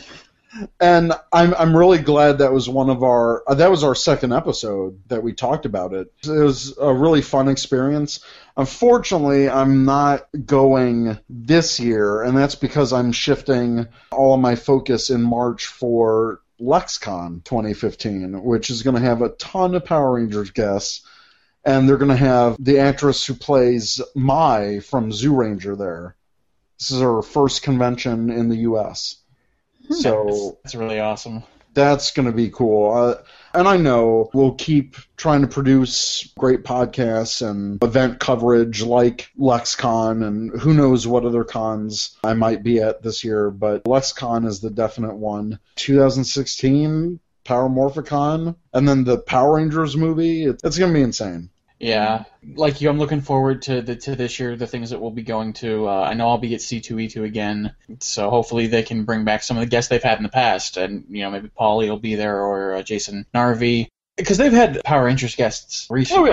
And I'm really glad that was that was our second episode that we talked about it. It was a really fun experience. Unfortunately, I'm not going this year, and that's because I'm shifting all of my focus in March for LexCon 2015, which is going to have a ton of Power Rangers guests, and they're going to have the actress who plays Mai from Zoo Ranger there. This is her first convention in the U.S. So that's really awesome. That's going to be cool. And I know we'll keep trying to produce great podcasts and event coverage like LexCon, and who knows what other cons I might be at this year, but LexCon is the definite one. 2016, Power Morphicon, and then the Power Rangers movie. It's going to be insane. Yeah, like you, I'm looking forward to this year, the things that we'll be going to. I know I'll be at C2E2 again, so hopefully they can bring back some of the guests they've had in the past, and maybe Paulie will be there or Jason Narvi, because they've had Power Rangers guests recently.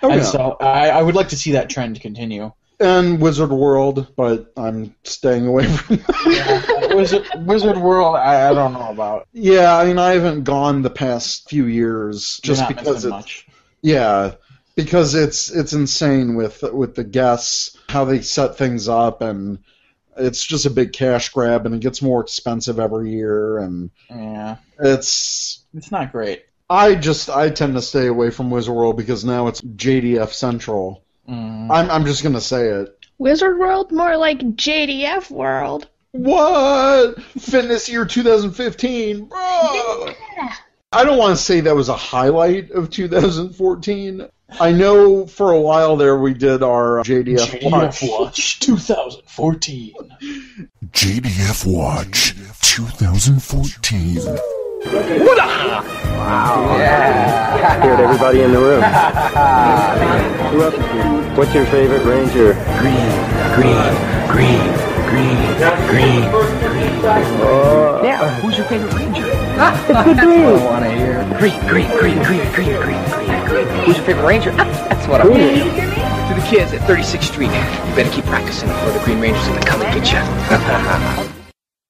Oh yeah. So I would like to see that trend continue. And Wizard World, but I'm staying away from that. Wizard World, I don't know about. Yeah, I mean, I haven't gone the past few years just You're not because missing much. Yeah. Because it's insane with the guests, how they set things up, and it's just a big cash grab, and it gets more expensive every year, and it's not great. I tend to stay away from Wizard World because now it's JDF Central. I'm just gonna say it. Wizard World, more like JDF World. What? Fitness Year 2015, bro. Yeah. I don't want to say that was a highlight of 2014. I know for a while there we did our JDF Watch 2014. JDF Watch 2014. Wow. Yeah. Scared everybody in the room. Who else is here? What's your favorite Ranger? Green. Oh. Yeah, who's your favorite Ranger? It's the Green. I want to hear. Green. Who's your favorite Ranger? That's what I want to hear. To the kids at 36th Street. You better keep practicing before the Green Ranger's going to come and get you.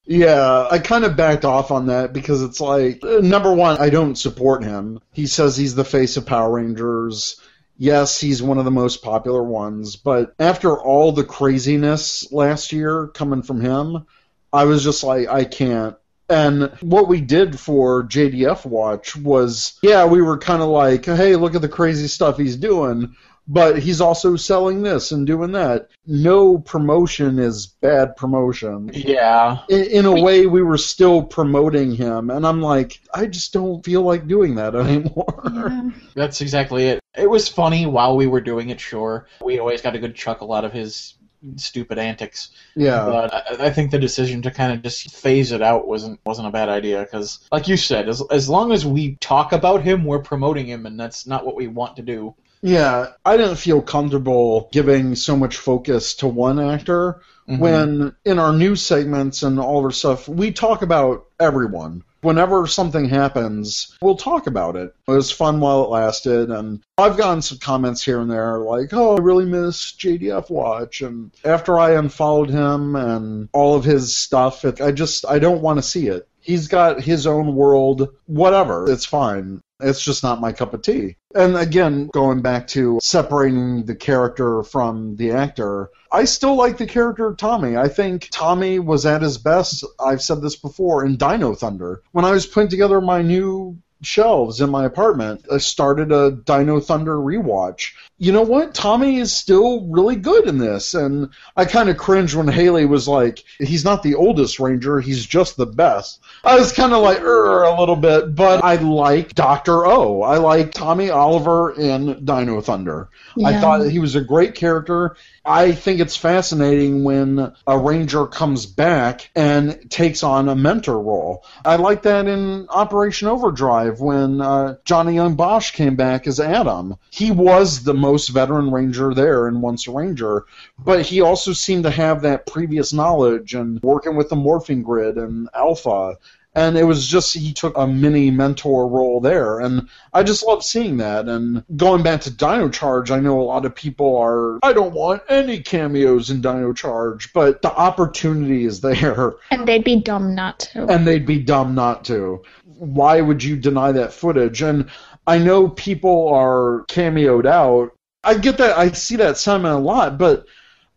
Yeah, I kind of backed off on that because it's like, number one, I don't support him. He says he's the face of Power Rangers. Yes, he's one of the most popular ones, but after all the craziness last year coming from him, I was just like, I can't And what we did for JDF Watch was, yeah, we were kind of like, hey, look at the crazy stuff he's doing, but he's also selling this and doing that. No promotion is bad promotion. Yeah. In a way, we were still promoting him, and I'm like, I just don't feel like doing that anymore. Yeah. That's exactly it. It was funny while we were doing it, sure. We always got a good chuckle out of his stupid antics. Yeah. But I think the decision to kind of just phase it out wasn't a bad idea, because, like you said, as long as we talk about him, we're promoting him, and that's not what we want to do. Yeah, I didn't feel comfortable giving so much focus to one actor when in our news segments and all of our stuff, we talk about everyone. Whenever something happens, we'll talk about it. It was fun while it lasted, and I've gotten some comments here and there like, oh, I really miss JDF Watch, and after I unfollowed him and all of his stuff, I don't want to see it. He's got his own world, whatever, it's fine. It's just not my cup of tea. And again, going back to separating the character from the actor, I still like the character Tommy. I think Tommy was at his best, I've said this before, in Dino Thunder. When I was putting together my new shelves in my apartment, I started a Dino Thunder rewatch. You know what? Tommy is still really good in this, and I kind of cringed when Haley was like, he's not the oldest Ranger, he's just the best. I was kind of like, a little bit, but I like Dr. O. I like Tommy Oliver in Dino Thunder. Yeah. I thought he was a great character. I think it's fascinating when a Ranger comes back and takes on a mentor role. I like that in Operation Overdrive when Johnny Young Bosch came back as Adam. He was the most veteran Ranger there in Once a Ranger, but he also seemed to have that previous knowledge and working with the morphing grid and Alpha. And it was just, he took a mini mentor role there, and I just love seeing that. And going back to Dino Charge, I know a lot of people I don't want any cameos in Dino Charge, but the opportunity is there. And they'd be dumb not to. Why would you deny that footage? And I know people are cameoed out. I get that, I see that sentiment a lot, but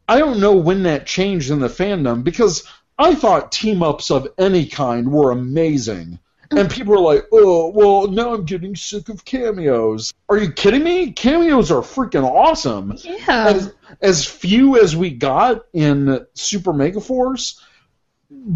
I don't know when that changed in the fandom, because I thought team-ups of any kind were amazing. And people were like, oh, well, now I'm getting sick of cameos. Are you kidding me? Cameos are freaking awesome. Yeah. As few as we got in Super Megaforce,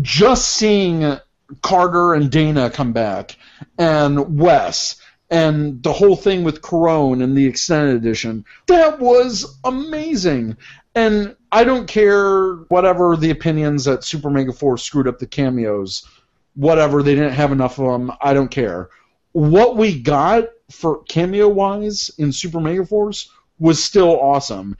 just seeing Carter and Dana come back, and Wes, and the whole thing with Corone and the extended edition, that was amazing. And I don't care whatever the opinions that Super Megaforce screwed up the cameos, whatever, they didn't have enough of them, I don't care. What we got for cameo-wise in Super Megaforce was still awesome.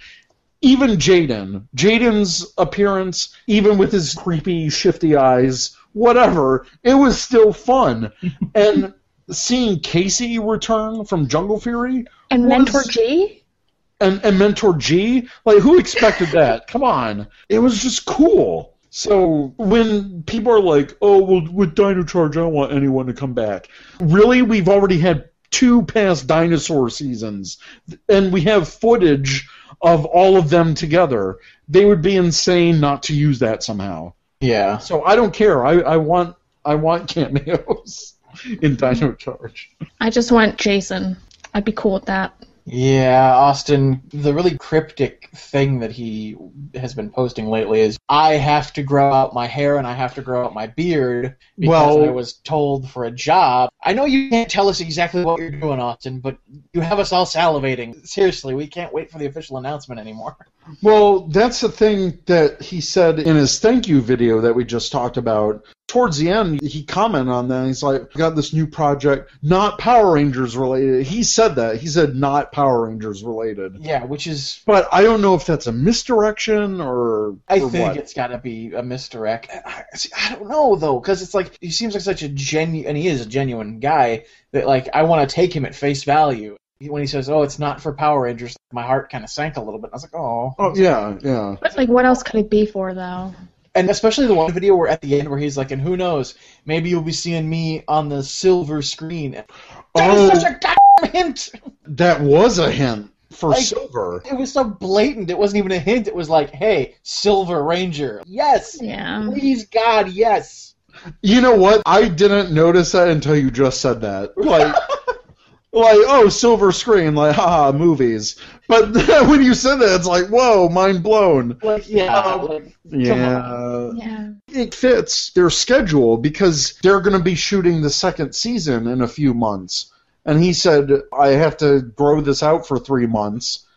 Even Jaden's appearance, even with his creepy, shifty eyes, whatever, it was still fun. And seeing Casey return from Jungle Fury... And Mentor G? And Mentor G? Like, who expected that? Come on. It was just cool. So when people are like, oh, well, with Dino Charge, I don't want anyone to come back. Really? We've already had 2 past dinosaur seasons, and we have footage of all of them together. They would be insane not to use that somehow. Yeah. So I don't care. I want cameos in Dino Charge. I just want Jason. I'd be cool with that. Yeah, Austin, the really cryptic thing that he has been posting lately is, I have to grow out my hair and I have to grow out my beard because I was told for a job. I know you can't tell us exactly what you're doing, Austin, but you have us all salivating. Seriously, we can't wait for the official announcement anymore. Well, that's the thing that he said in his thank you video that we just talked about. Towards the end, he commented on that. He's like, I got this new project, not Power Rangers related. He said that. He said not Power Rangers related. Yeah, which is... But I don't know if that's a misdirection or I think what. It's got to be a misdirect. I don't know, though, because it's like, he seems like such a genuine, and he is a genuine guy, that, like, I want to take him at face value. When he says, oh, it's not for Power Rangers, my heart kind of sank a little bit. I was like, oh. Oh, yeah, yeah. But, like, what else could it be for, though? And especially the one video where at the end where he's like, and who knows, maybe you'll be seeing me on the silver screen. That is such a goddamn hint! That was a hint for like, Silver. It was so blatant, it wasn't even a hint. It was like, hey, Silver Ranger. Yes! Yeah. Please, God, yes! You know what? I didn't notice that until you just said that. Oh, silver screen, like, haha, movies. But when you said that, it's like, whoa, mind blown. Yeah. It fits their schedule because they're going to be shooting the second season in a few months. And he said, I have to grow this out for 3 months.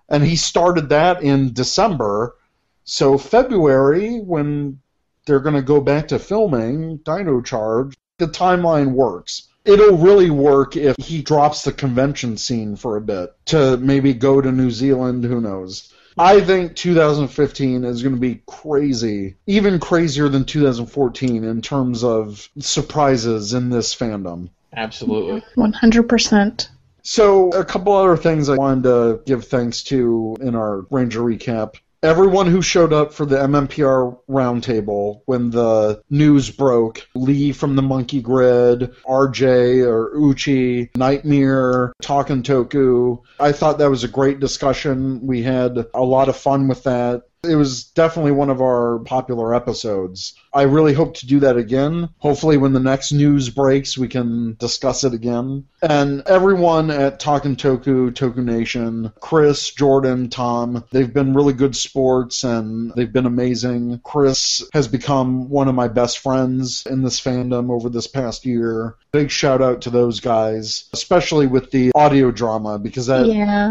And he started that in December. So February, when they're going to go back to filming Dino Charge, the timeline works. It'll really work if he drops the convention scene for a bit to maybe go to New Zealand, who knows. I think 2015 is going to be crazy, even crazier than 2014 in terms of surprises in this fandom. Absolutely. 100%. So, a couple other things I wanted to give thanks to in our Ranger recap. Everyone who showed up for the MMPR roundtable when the news broke, Lee from the Monkey Grid, RJ or Uchi, Nightmare, Talkin' Toku. I thought that was a great discussion. We had a lot of fun with that. It was definitely one of our popular episodes. I really hope to do that again. Hopefully when the next news breaks, we can discuss it again. And everyone at Talkin' Toku, Toku Nation, Chris, Jordan, Tom, they've been really good sports and they've been amazing. Chris has become one of my best friends in this fandom over this past year. Big shout out to those guys, especially with the audio drama because that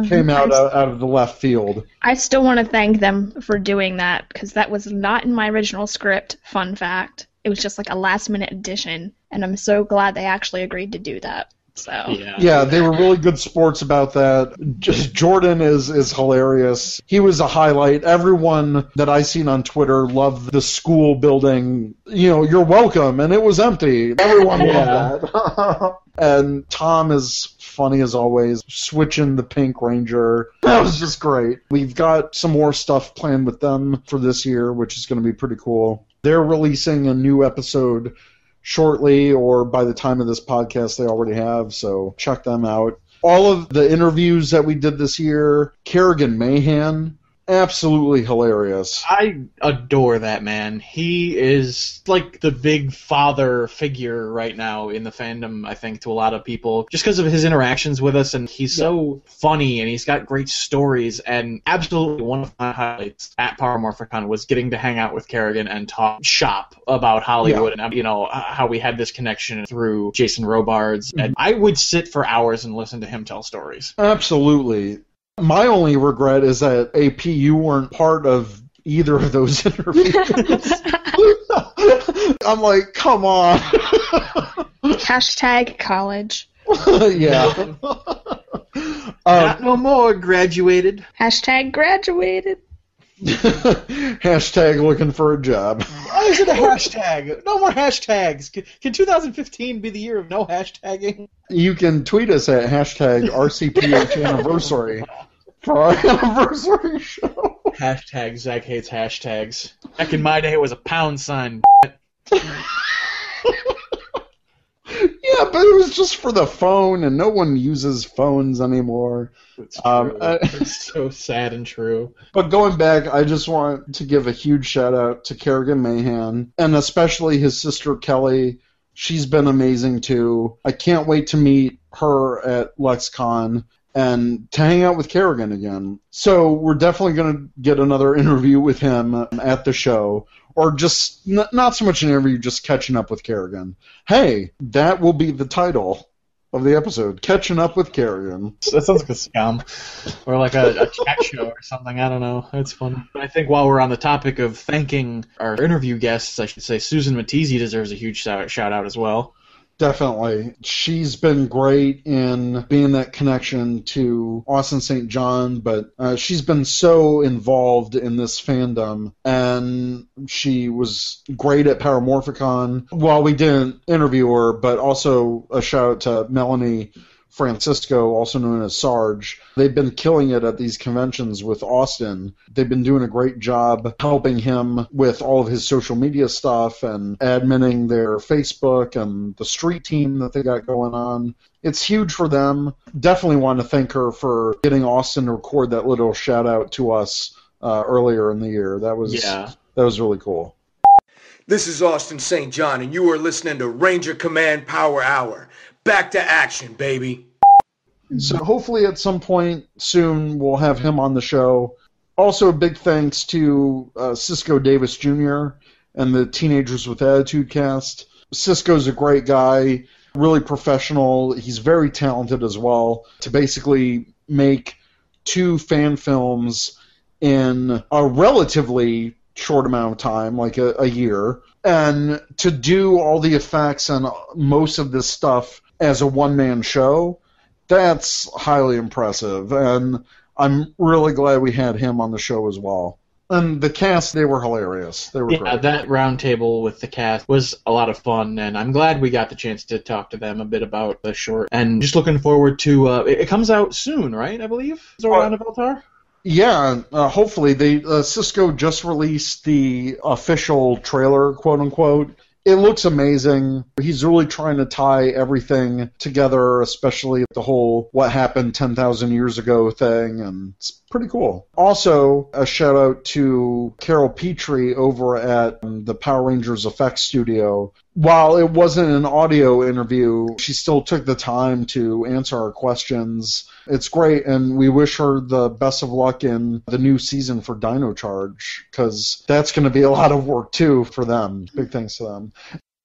came out of the left field. I still want to thank them for doing that because that was not in my original script, fun fact. It was just like a last minute addition, and I'm so glad they actually agreed to do that. So yeah, they were really good sports about that. Just Jordan is hilarious. He was a highlight. Everyone that I seen on Twitter loved the school building. You know, you're welcome, and it was empty. Everyone loved that. And Tom is funny as always, switching the Pink Ranger. That was just great. We've got some more stuff planned with them for this year, which is going to be pretty cool. They're releasing a new episode shortly, or by the time of this podcast they already have, so check them out. All of the interviews that we did this year, Kerrigan Mahan, absolutely hilarious. I adore that man. He is like the big father figure right now in the fandom, I think, to a lot of people, just because of his interactions with us, and he's so funny, and he's got great stories, and absolutely one of my highlights at Paramorphicon was getting to hang out with Kerrigan and talk shop about Hollywood, and, you know, how we had this connection through Jason Robards, and I would sit for hours and listen to him tell stories. Absolutely. My only regret is that, AP, you weren't part of either of those interviews. I'm like, come on. Hashtag college. Yeah. Not no more, graduated. Hashtag graduated. Hashtag looking for a job. Why is it a hashtag? No more hashtags. Can 2015 be the year of no hashtagging? You can tweet us at hashtag RCPH anniversary for our anniversary show. Hashtag Zach hates hashtags. Back in my day, it was a pound sign. Yeah, but it was just for the phone, and no one uses phones anymore. It's true. It's so sad and true. But going back, I just want to give a huge shout-out to Kerrigan Mahan, and especially his sister Kelly. She's been amazing, too. I can't wait to meet her at LexCon and to hang out with Kerrigan again. So we're definitely going to get another interview with him at the show. Or just, not so much an interview, just catching up with Kerrigan. Hey, that will be the title of the episode, Catching Up with Kerrigan. That sounds like a scam. Or like a chat show or something, I don't know. It's fun. I think while we're on the topic of thanking our interview guests, I should say Susan Matizzi deserves a huge shout-out as well. Definitely. She's been great in being that connection to Austin St. John, but she's been so involved in this fandom, and she was great at Paramorphicon. Well, we didn't interview her, but also a shout-out to Melanie Francisco, also known as Sarge. They've been killing it at these conventions with Austin. They've been doing a great job helping him with all of his social media stuff and adminning their Facebook and the street team that they got going on. It's huge for them. Definitely want to thank her for getting Austin to record that little shout out to us earlier in the year. That was really cool. This is Austin St. John, and you are listening to Ranger Command Power Hour. Back to action, baby. So hopefully at some point soon we'll have him on the show. Also, a big thanks to Cisco Davis Jr. and the Teenagers with Attitude cast. Cisco's a great guy, really professional. He's very talented as well. To basically make 2 fan films in a relatively short amount of time, like a year, and to do all the effects and most of this stuff as a one-man show, that's highly impressive, and I'm really glad we had him on the show as well. And the cast, they were hilarious. They were great. That round table with the cast was a lot of fun, and I'm glad we got the chance to talk to them a bit about the short. And just looking forward to it comes out soon, right? I believe Zoran of Eltar. Yeah, hopefully. Cisco just released the official trailer, quote unquote. It looks amazing. He's really trying to tie everything together, especially the whole what happened 10,000 years ago thing, and it's pretty cool. Also, a shout out to Carol Petrie over at the Power Rangers Effects Studio. While it wasn't an audio interview, she still took the time to answer our questions. It's great, and we wish her the best of luck in the new season for Dino Charge, because that's going to be a lot of work, too, for them. Big thanks to them.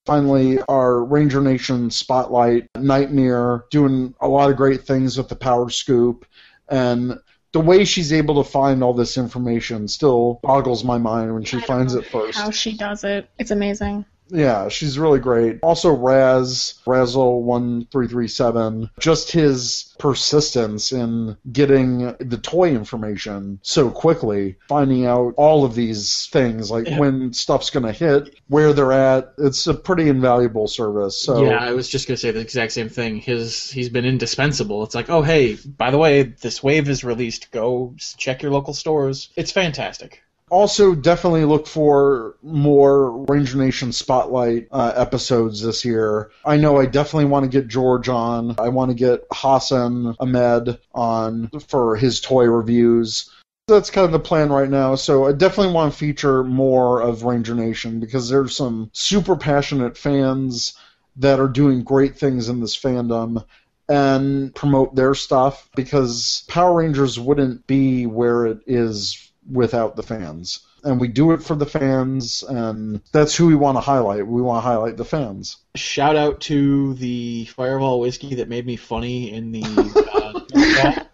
Finally, our Ranger Nation Spotlight, Nightmare, doing a lot of great things with the Power Scoop, and the way she's able to find all this information still boggles my mind when she finds it first. How she does it. It's amazing. Yeah, she's really great. Also, Razzle1337, just his persistence in getting the toy information so quickly, finding out all of these things, like when stuff's going to hit, where they're at. It's a pretty invaluable service. So yeah, I was just going to say the exact same thing. He's been indispensable. It's like, oh, hey, by the way, this wave is released. Go check your local stores. It's fantastic. Also, definitely look for more Ranger Nation Spotlight episodes this year. I know I definitely want to get George on. I want to get Hassan Ahmed on for his toy reviews. That's kind of the plan right now. So I definitely want to feature more of Ranger Nation because there's some super passionate fans that are doing great things in this fandom and promote their stuff, because Power Rangers wouldn't be where it is without the fans. And we do it for the fans, and that's who we want to highlight. We want to highlight the fans. Shout out to the Fireball whiskey that made me funny in the...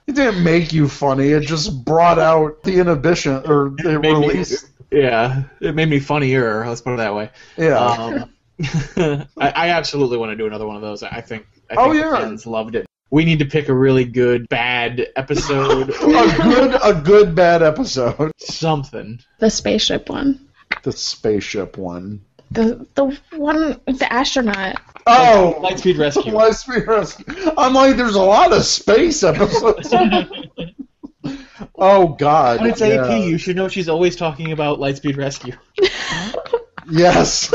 It didn't make you funny. It just brought out the inhibition, or it released... it made me funnier. Let's put it that way. Yeah. I absolutely want to do another one of those. I think the fans loved it. We need to pick a really good bad episode. a good bad episode. Something. The spaceship one. The spaceship one. The one with the astronaut. Oh! Lightspeed Rescue. Lightspeed Rescue. I'm like, there's a lot of space episodes. Oh, God. When it's AP, you should know she's always talking about Lightspeed Rescue. Yes.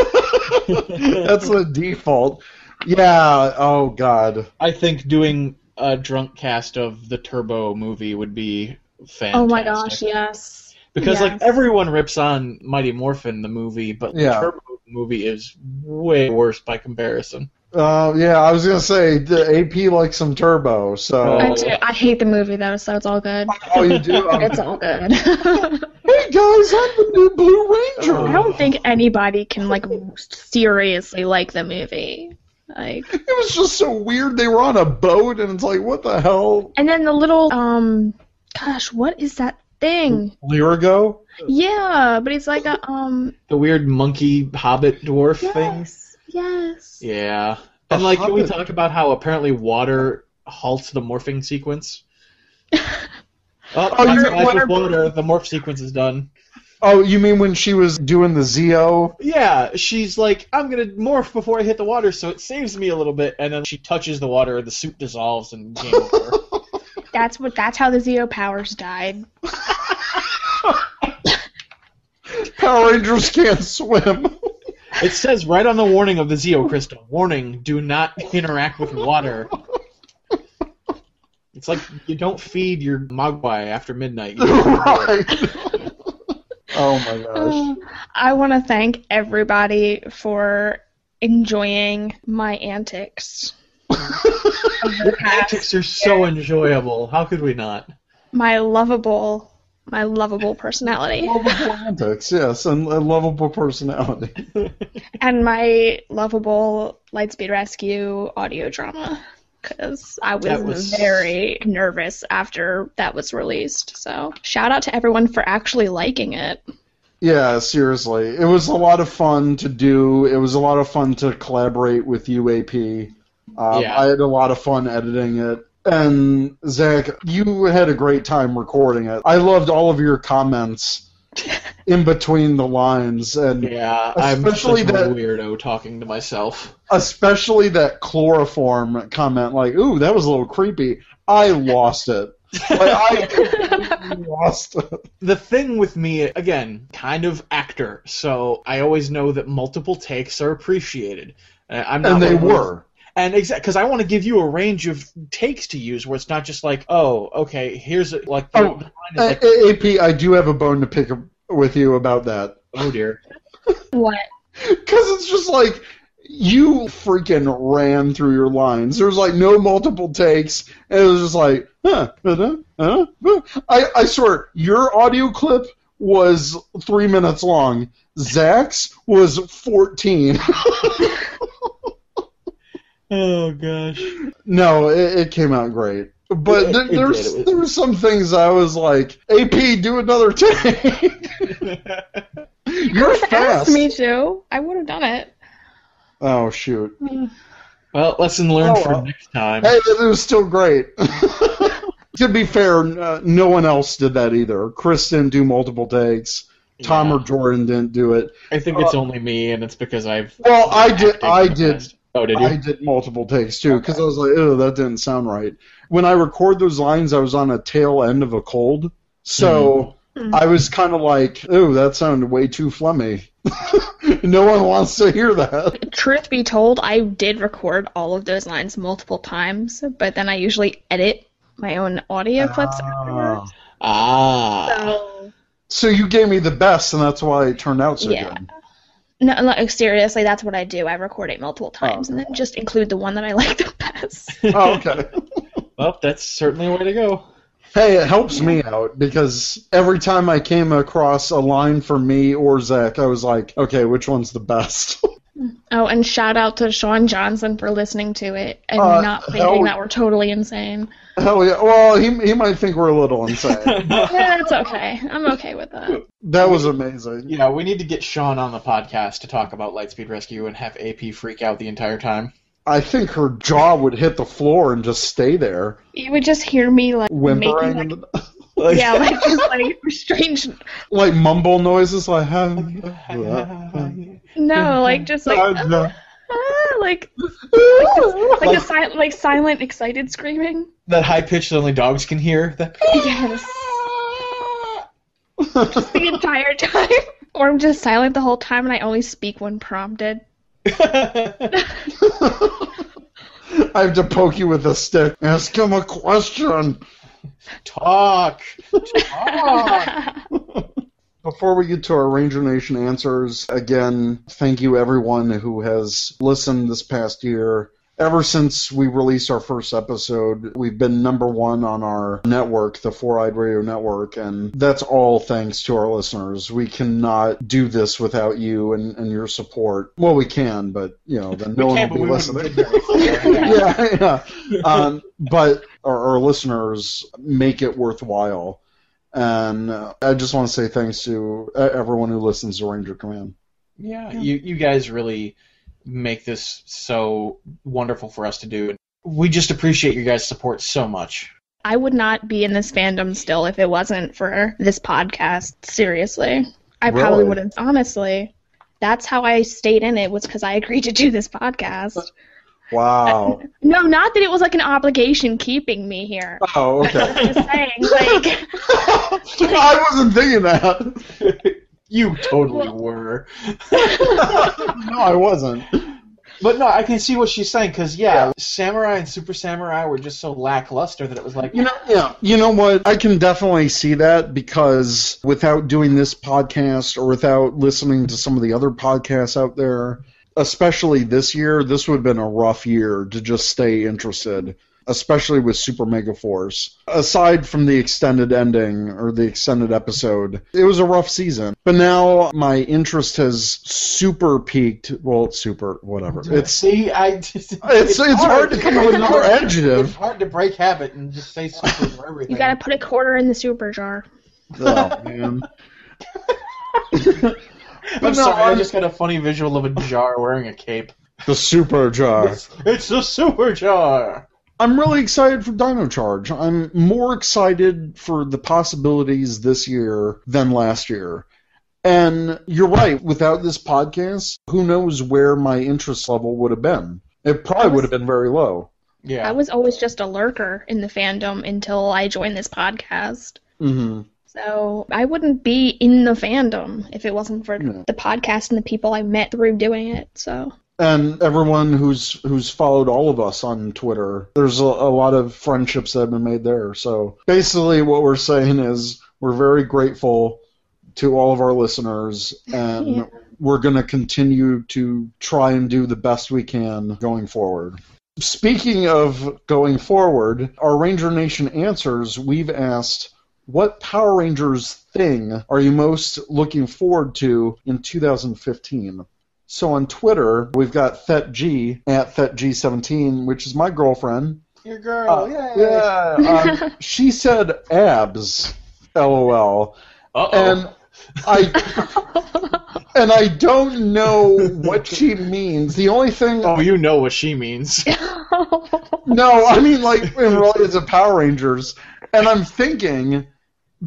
That's the default. Yeah, oh God. I think doing a drunk cast of the Turbo movie would be fantastic. Oh my gosh, yes. Because like everyone rips on Mighty Morphin the movie, but the Turbo movie is way worse by comparison. Yeah, I was gonna say the AP likes some Turbo, so I do. I hate the movie though, so it's all good. Oh, you do? It's all good. Hey guys, I'm the new Blue Ranger. I don't think anybody can like seriously like the movie. Like, it was just so weird. They were on a boat, and it's like, what the hell? And then the little, gosh, what is that thing? Lyrigo? Yeah, but it's like a, the weird monkey hobbit dwarf thing? Yes. Yeah. And, like, can we talk about how apparently water halts the morphing sequence? Water, the morph sequence is done. Oh, you mean when she was doing the Zeo? Yeah, she's like, I'm gonna morph before I hit the water, so it saves me a little bit, and then she touches the water, the suit dissolves, and game over. That's how the Zeo powers died. Power Rangers can't swim. It says right on the warning of the Zeo crystal, warning, do not interact with water. It's like you don't feed your Mogwai after midnight. Right. Oh my gosh. I want to thank everybody for enjoying my antics. Your antics are so enjoyable. How could we not? My lovable personality. Lovable antics, yes, and a lovable personality. And my lovable Lightspeed Rescue audio drama. Because I was very nervous after that was released. So, shout out to everyone for actually liking it. Yeah, seriously. It was a lot of fun to do. It was a lot of fun to collaborate with UAP. I had a lot of fun editing it. And, Zach, you had a great time recording it. I loved all of your comments in between the lines. And yeah, I'm such a weirdo talking to myself. Especially that chloroform comment, like, ooh, that was a little creepy. I lost it. I lost it. The thing with me, again, kind of actor, so I always know that multiple takes are appreciated. I'm not and they were. And because I want to give you a range of takes to use, where it's not just like, oh, okay, here's like. The line is like, AP, I do have a bone to pick with you about that. Oh dear. What? Because it's just like you freaking ran through your lines. There's like no multiple takes, and it was just like, I swear, your audio clip was 3 minutes long. Zach's was 14. Oh gosh. No, it came out great. But there were some things I was like, AP, do another take. You're fast. Asked me to. I would have done it. Oh shoot. Well, lesson learned for next time. Hey, it was still great. To be fair, no one else did that either. Chris didn't do multiple takes. Tom or Jordan didn't do it. I think it's only me, and it's because I've. Well, I did. Oh, did you? I did multiple takes too, because I was like, "Oh, that didn't sound right." When I record those lines, I was on a tail end of a cold, so I was kind of like, "Oh, that sounded way too phlegmy." No one wants to hear that. Truth be told, I did record all of those lines multiple times, but then I usually edit my own audio clips afterwards. So you gave me the best, and that's why it turned out so good. No, like, seriously, that's what I do. I record it multiple times, and then just include the one that I like the best. Oh, okay. Well, that's certainly a way to go. Hey, it helps me out, because every time I came across a line for me or Zach, I was like, okay, which one's the best? Oh, and shout out to Sean Johnson for listening to it and not thinking that we're totally insane. Hell yeah. Well, he might think we're a little insane. Yeah, that's okay. I'm okay with that. That was amazing. Yeah, we need to get Sean on the podcast to talk about Lightspeed Rescue and have AP freak out the entire time. I think her jaw would hit the floor and just stay there. You would just hear me, like, whimpering. Making, like, yeah, like, just, like, strange... Like, mumble noises, like... No, like, just, like... like silent, excited screaming. That high pitch that only dogs can hear. Yes. Just the entire time. Or I'm just silent the whole time and I only speak when prompted. I have to poke you with a stick. Ask him a question. Talk. Before we get to our Ranger Nation answers, again, thank you everyone who has listened this past year. Ever since we released our first episode, we've been #1 on our network, the Four Eyed Radio Network, and that's all thanks to our listeners. We cannot do this without you and your support. Well, we can, but, then no one will be listening. Yeah. But our listeners make it worthwhile. And I just want to say thanks to everyone who listens to Ranger Command. Yeah, you guys really make this so wonderful for us to do. We just appreciate your guys' support so much. I would not be in this fandom still if it wasn't for this podcast. Seriously. I probably wouldn't. Honestly, that's how I stayed in it, was because I agreed to do this podcast. Wow. No, not that it was like an obligation keeping me here. Oh, okay. I'm just saying, like... I wasn't thinking that. You totally were. No, I wasn't. But no, I can see what she's saying, because, Samurai and Super Samurai were just so lackluster that it was like... You know what? I can definitely see that, because without doing this podcast or without listening to some of the other podcasts out there, especially this year, this would have been a rough year to just stay interested, especially with Super Mega Force. Aside from the extended ending, or the extended episode, it was a rough season. But now my interest has super peaked. Well, super, whatever. It's hard to come up with another adjective. It's hard to break habit and just say super for everything. You gotta put a quarter in the super jar. Oh, man. I'm sorry, I just got a funny visual of a jar wearing a cape. The super jar. It's the super jar! I'm really excited for Dino Charge. I'm more excited for the possibilities this year than last year. And you're right, without this podcast, who knows where my interest level would have been. It probably would have been very low. Yeah. I was always just a lurker in the fandom until I joined this podcast. Mm-hmm. So I wouldn't be in the fandom if it wasn't for the podcast and the people I met through doing it. So. And everyone who's followed all of us on Twitter, there's a lot of friendships that have been made there. So basically what we're saying is we're very grateful to all of our listeners, and we're going to continue to try and do the best we can going forward. Speaking of going forward, our Ranger Nation Answers, we've asked, what Power Rangers thing are you most looking forward to in 2015? So on Twitter, we've got ThetG, at ThetG17, which is my girlfriend. Your girl, yeah. She said abs, LOL. Uh-oh. And I don't know what she means. The only thing... Oh, you know what she means. No, I mean, like, in related to Power Rangers. And I'm thinking...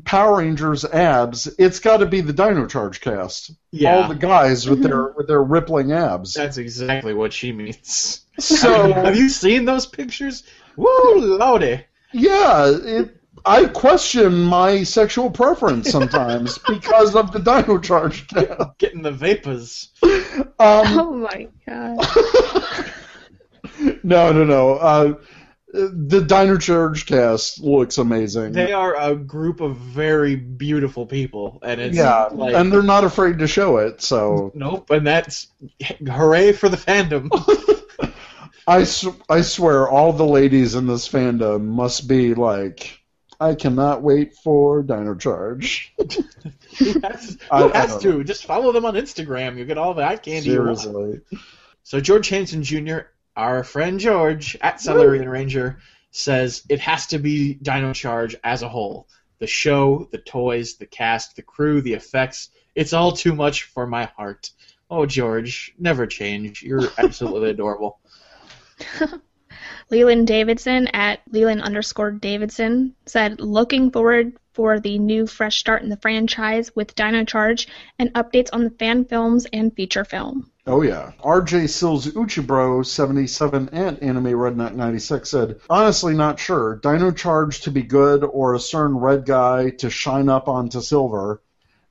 Power Rangers abs, it's got to be the Dino Charge cast. Yeah. All the guys with their rippling abs. That's exactly what she means. So have you seen those pictures? Woo, lordy. Yeah, I question my sexual preference sometimes because of the Dino Charge cast. Getting the vapors. Oh my god. No. The Dino Charge cast looks amazing. They are a group of very beautiful people, and it's and they're not afraid to show it. So nope, and that's hooray for the fandom. I swear, all the ladies in this fandom must be like, I cannot wait for Dino Charge. Who has to? Just follow them on Instagram. You get all the eye candy. Seriously. So George Hansen Jr., our friend George, at Celery Ranger, says it has to be Dino Charge as a whole. The show, the toys, the cast, the crew, the effects. It's all too much for my heart. Oh, George, never change. You're absolutely adorable. Leland Davidson, at Leland_Davidson, said, looking forward for the new fresh start in the franchise with Dino Charge and updates on the fan films and feature film. Oh, yeah. RJ Sills Uchibro 77 and Anime Redneck 96 said, honestly not sure. Dino Charge to be good or a certain red guy to shine up onto silver?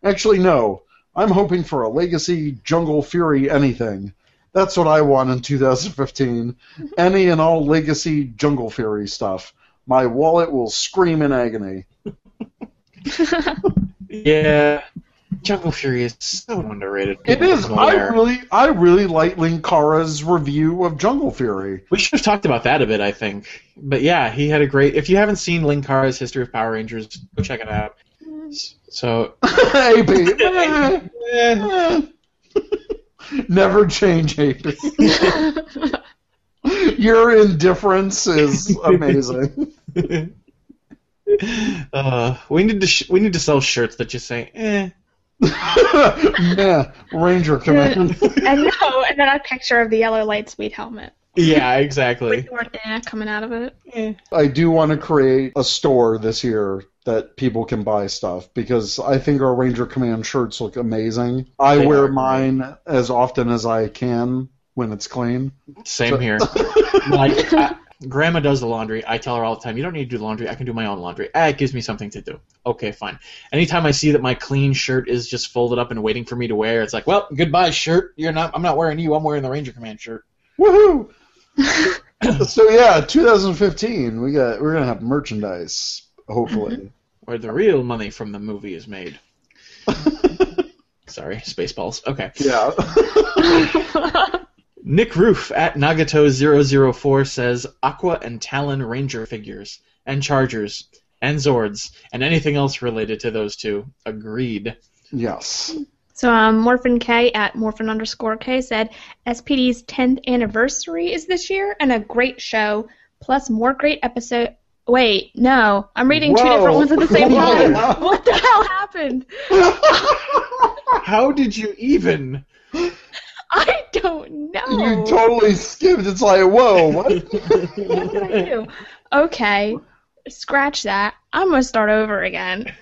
Actually, no. I'm hoping for a Legacy, Jungle Fury, anything. That's what I want in 2015. Any and all Legacy, Jungle Fury stuff. My wallet will scream in agony. Yeah. Jungle Fury is so underrated. It is. I really like Linkara's review of Jungle Fury. We should have talked about that a bit, I think. But yeah, he had a great... If you haven't seen Linkara's History of Power Rangers, go check it out. So... AP. Never change, AP. Your indifference is amazing. We need to sell shirts that just say, eh. Yeah, Ranger Command. And then a picture of the Yellow Lightspeed helmet. Yeah, exactly. With the word coming out of it. I do want to create a store this year that people can buy stuff because I think our Ranger Command shirts look amazing. I wear mine as often as I can when it's clean. Same here. Grandma does the laundry. I tell her all the time, you don't need to do laundry. I can do my own laundry. It gives me something to do. Okay, fine. Anytime I see that my clean shirt is just folded up and waiting for me to wear, it's like, well, goodbye, shirt. I'm not wearing you. I'm wearing the Ranger Command shirt. Woohoo! So yeah, 2015. We're gonna have merchandise, hopefully. Where the real money from the movie is made. Sorry, Spaceballs. Okay. Yeah. Nick Roof at Nagato004 says Aqua and Talon Ranger figures, and Chargers, and Zords, and anything else related to those two. Agreed. Yes. So Morphin K at Morphin_K said SPD's 10th anniversary is this year, and a great show, plus more great episode. Wait, no, I'm reading two different ones at the same time. What the hell happened? How did you even? I don't know. You totally skipped. It's like, whoa, what? What did I do? Okay, scratch that. I'm going to start over again.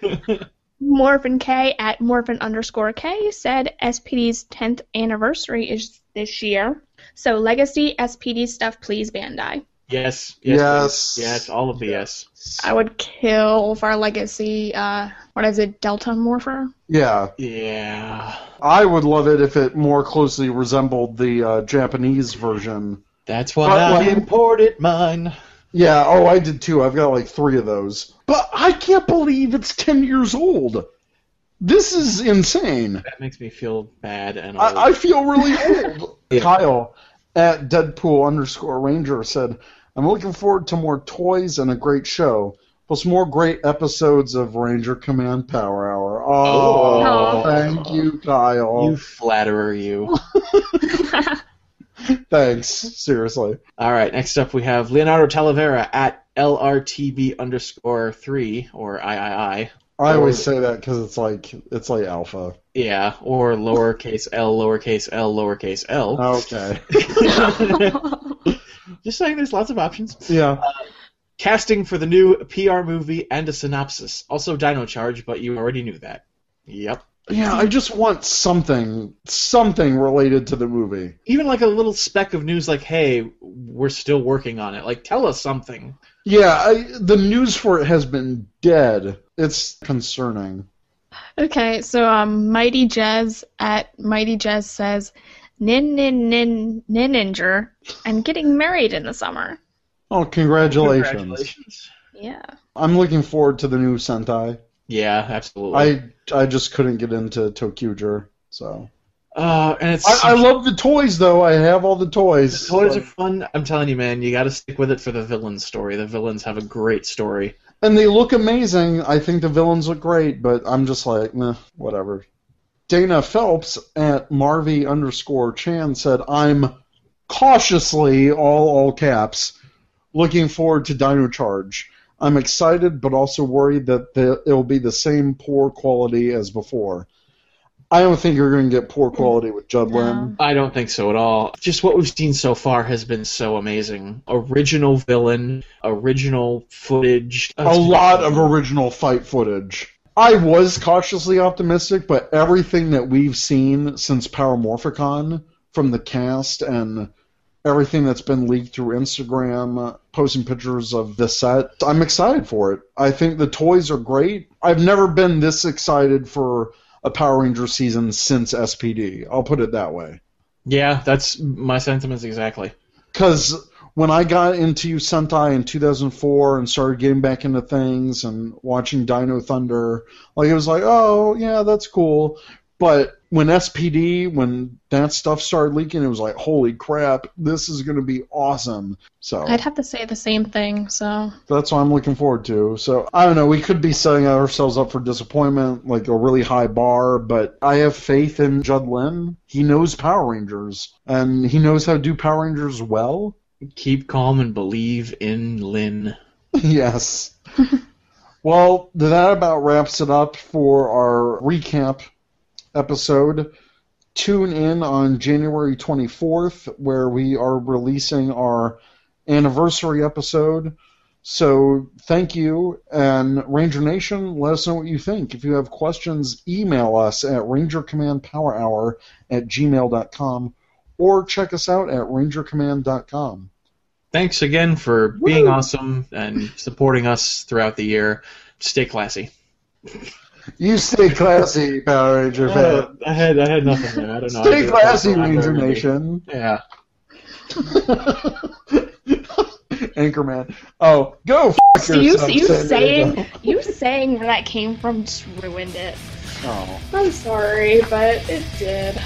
Morphin K at Morphin_K said SPD's 10th anniversary is this year. So Legacy SPD stuff, please, Bandai. Yes. Yes. Yes, all of the yes. I would kill for Legacy, what is it, Delta Morpher? Yeah. Yeah. I would love it if it more closely resembled the Japanese version. That's why I imported mine. Yeah, oh, I did too. I've got like 3 of those. But I can't believe it's 10 years old. This is insane. That makes me feel bad and old. I feel really old. Yeah. Kyle at Deadpool_Ranger said, I'm looking forward to more toys and a great show, plus more great episodes of Ranger Command Power Hour. Oh, thank you, Kyle. You flatterer, you. Thanks, seriously. All right, next up we have Leonardo Talavera at LRTB_3, or III. I always say that because it's like alpha. Yeah, or lowercase l, lowercase l, lowercase l. Okay. Just saying there's lots of options. Yeah. Casting for the new PR movie and a synopsis. Also Dino Charge, but you already knew that. Yep. Yeah, I just want something related to the movie. Even like a little speck of news like, hey, we're still working on it. Like, tell us something. Yeah, the news for it has been dead. It's concerning. Okay, so Mighty Jez at Mighty Jez says, Ninninger, and getting married in the summer. Oh, congratulations. Yeah. I'm looking forward to the new Sentai. Yeah, absolutely. I just couldn't get into Tokyuger, so. And it's I love the toys, though. I have all the toys. The toys are fun. I'm telling you, man, you got to stick with it for the villain story. The villains have a great story. And they look amazing. I think the villains look great, but I'm just like, meh, whatever. Dana Phelps at Marvy_Chan said, I'm cautiously, all caps, looking forward to Dino Charge. I'm excited, but also worried that it'll be the same poor quality as before. I don't think you're going to get poor quality with Judd Lin. I don't think so at all. Just what we've seen so far has been so amazing. Original villain, original footage. A lot of original fight footage. I was cautiously optimistic, but everything that we've seen since Power Morphicon from the cast and everything that's been leaked through Instagram, posting pictures of the set, I'm excited for it. I think the toys are great. I've never been this excited for a Power Ranger season since SPD. I'll put it that way. Yeah, that's my sentiments exactly. Because when I got into Sentai in 2004 and started getting back into things and watching Dino Thunder, like it was like, oh, yeah, that's cool. But when that stuff started leaking, it was like, holy crap, this is going to be awesome. So I'd have to say the same thing, so. That's what I'm looking forward to. So, I don't know, we could be setting ourselves up for disappointment, like a really high bar, but I have faith in Judd Lin. He knows Power Rangers, and he knows how to do Power Rangers well. Keep calm and believe in Lin. Yes. Well, that about wraps it up for our recap episode. Tune in on January 24th, where we are releasing our anniversary episode. So thank you, and Ranger Nation, let us know what you think. If you have questions, email us at rangercommandpowerhour@gmail.com or check us out at rangercommand.com. Thanks again for being awesome and supporting us throughout the year. Stay classy. You stay classy, Power Ranger fan. I had nothing there. I don't know. Stay classy, Ranger Nation. Yeah. Anchorman. Oh, go f*** So yourself. you saying where that came from just ruined it. Oh. I'm sorry, but it did.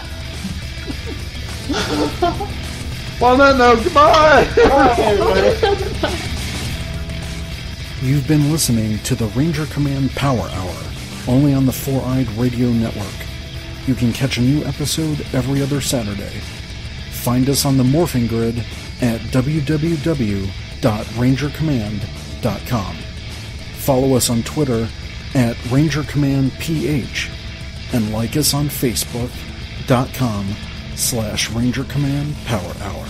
Well, no, goodbye! Bye, everybody. You've been listening to the Ranger Command Power Hour, only on the 4-Eyed Radio Network. You can catch a new episode every other Saturday. Find us on the Morphing Grid at www.rangercommand.com. Follow us on Twitter at RangerCommandPH and like us on Facebook.com/Ranger Command Power Hour.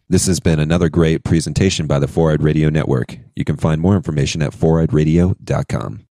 This has been another great presentation by the 4-Eyed Radio Network. You can find more information at 4eyeradio.com.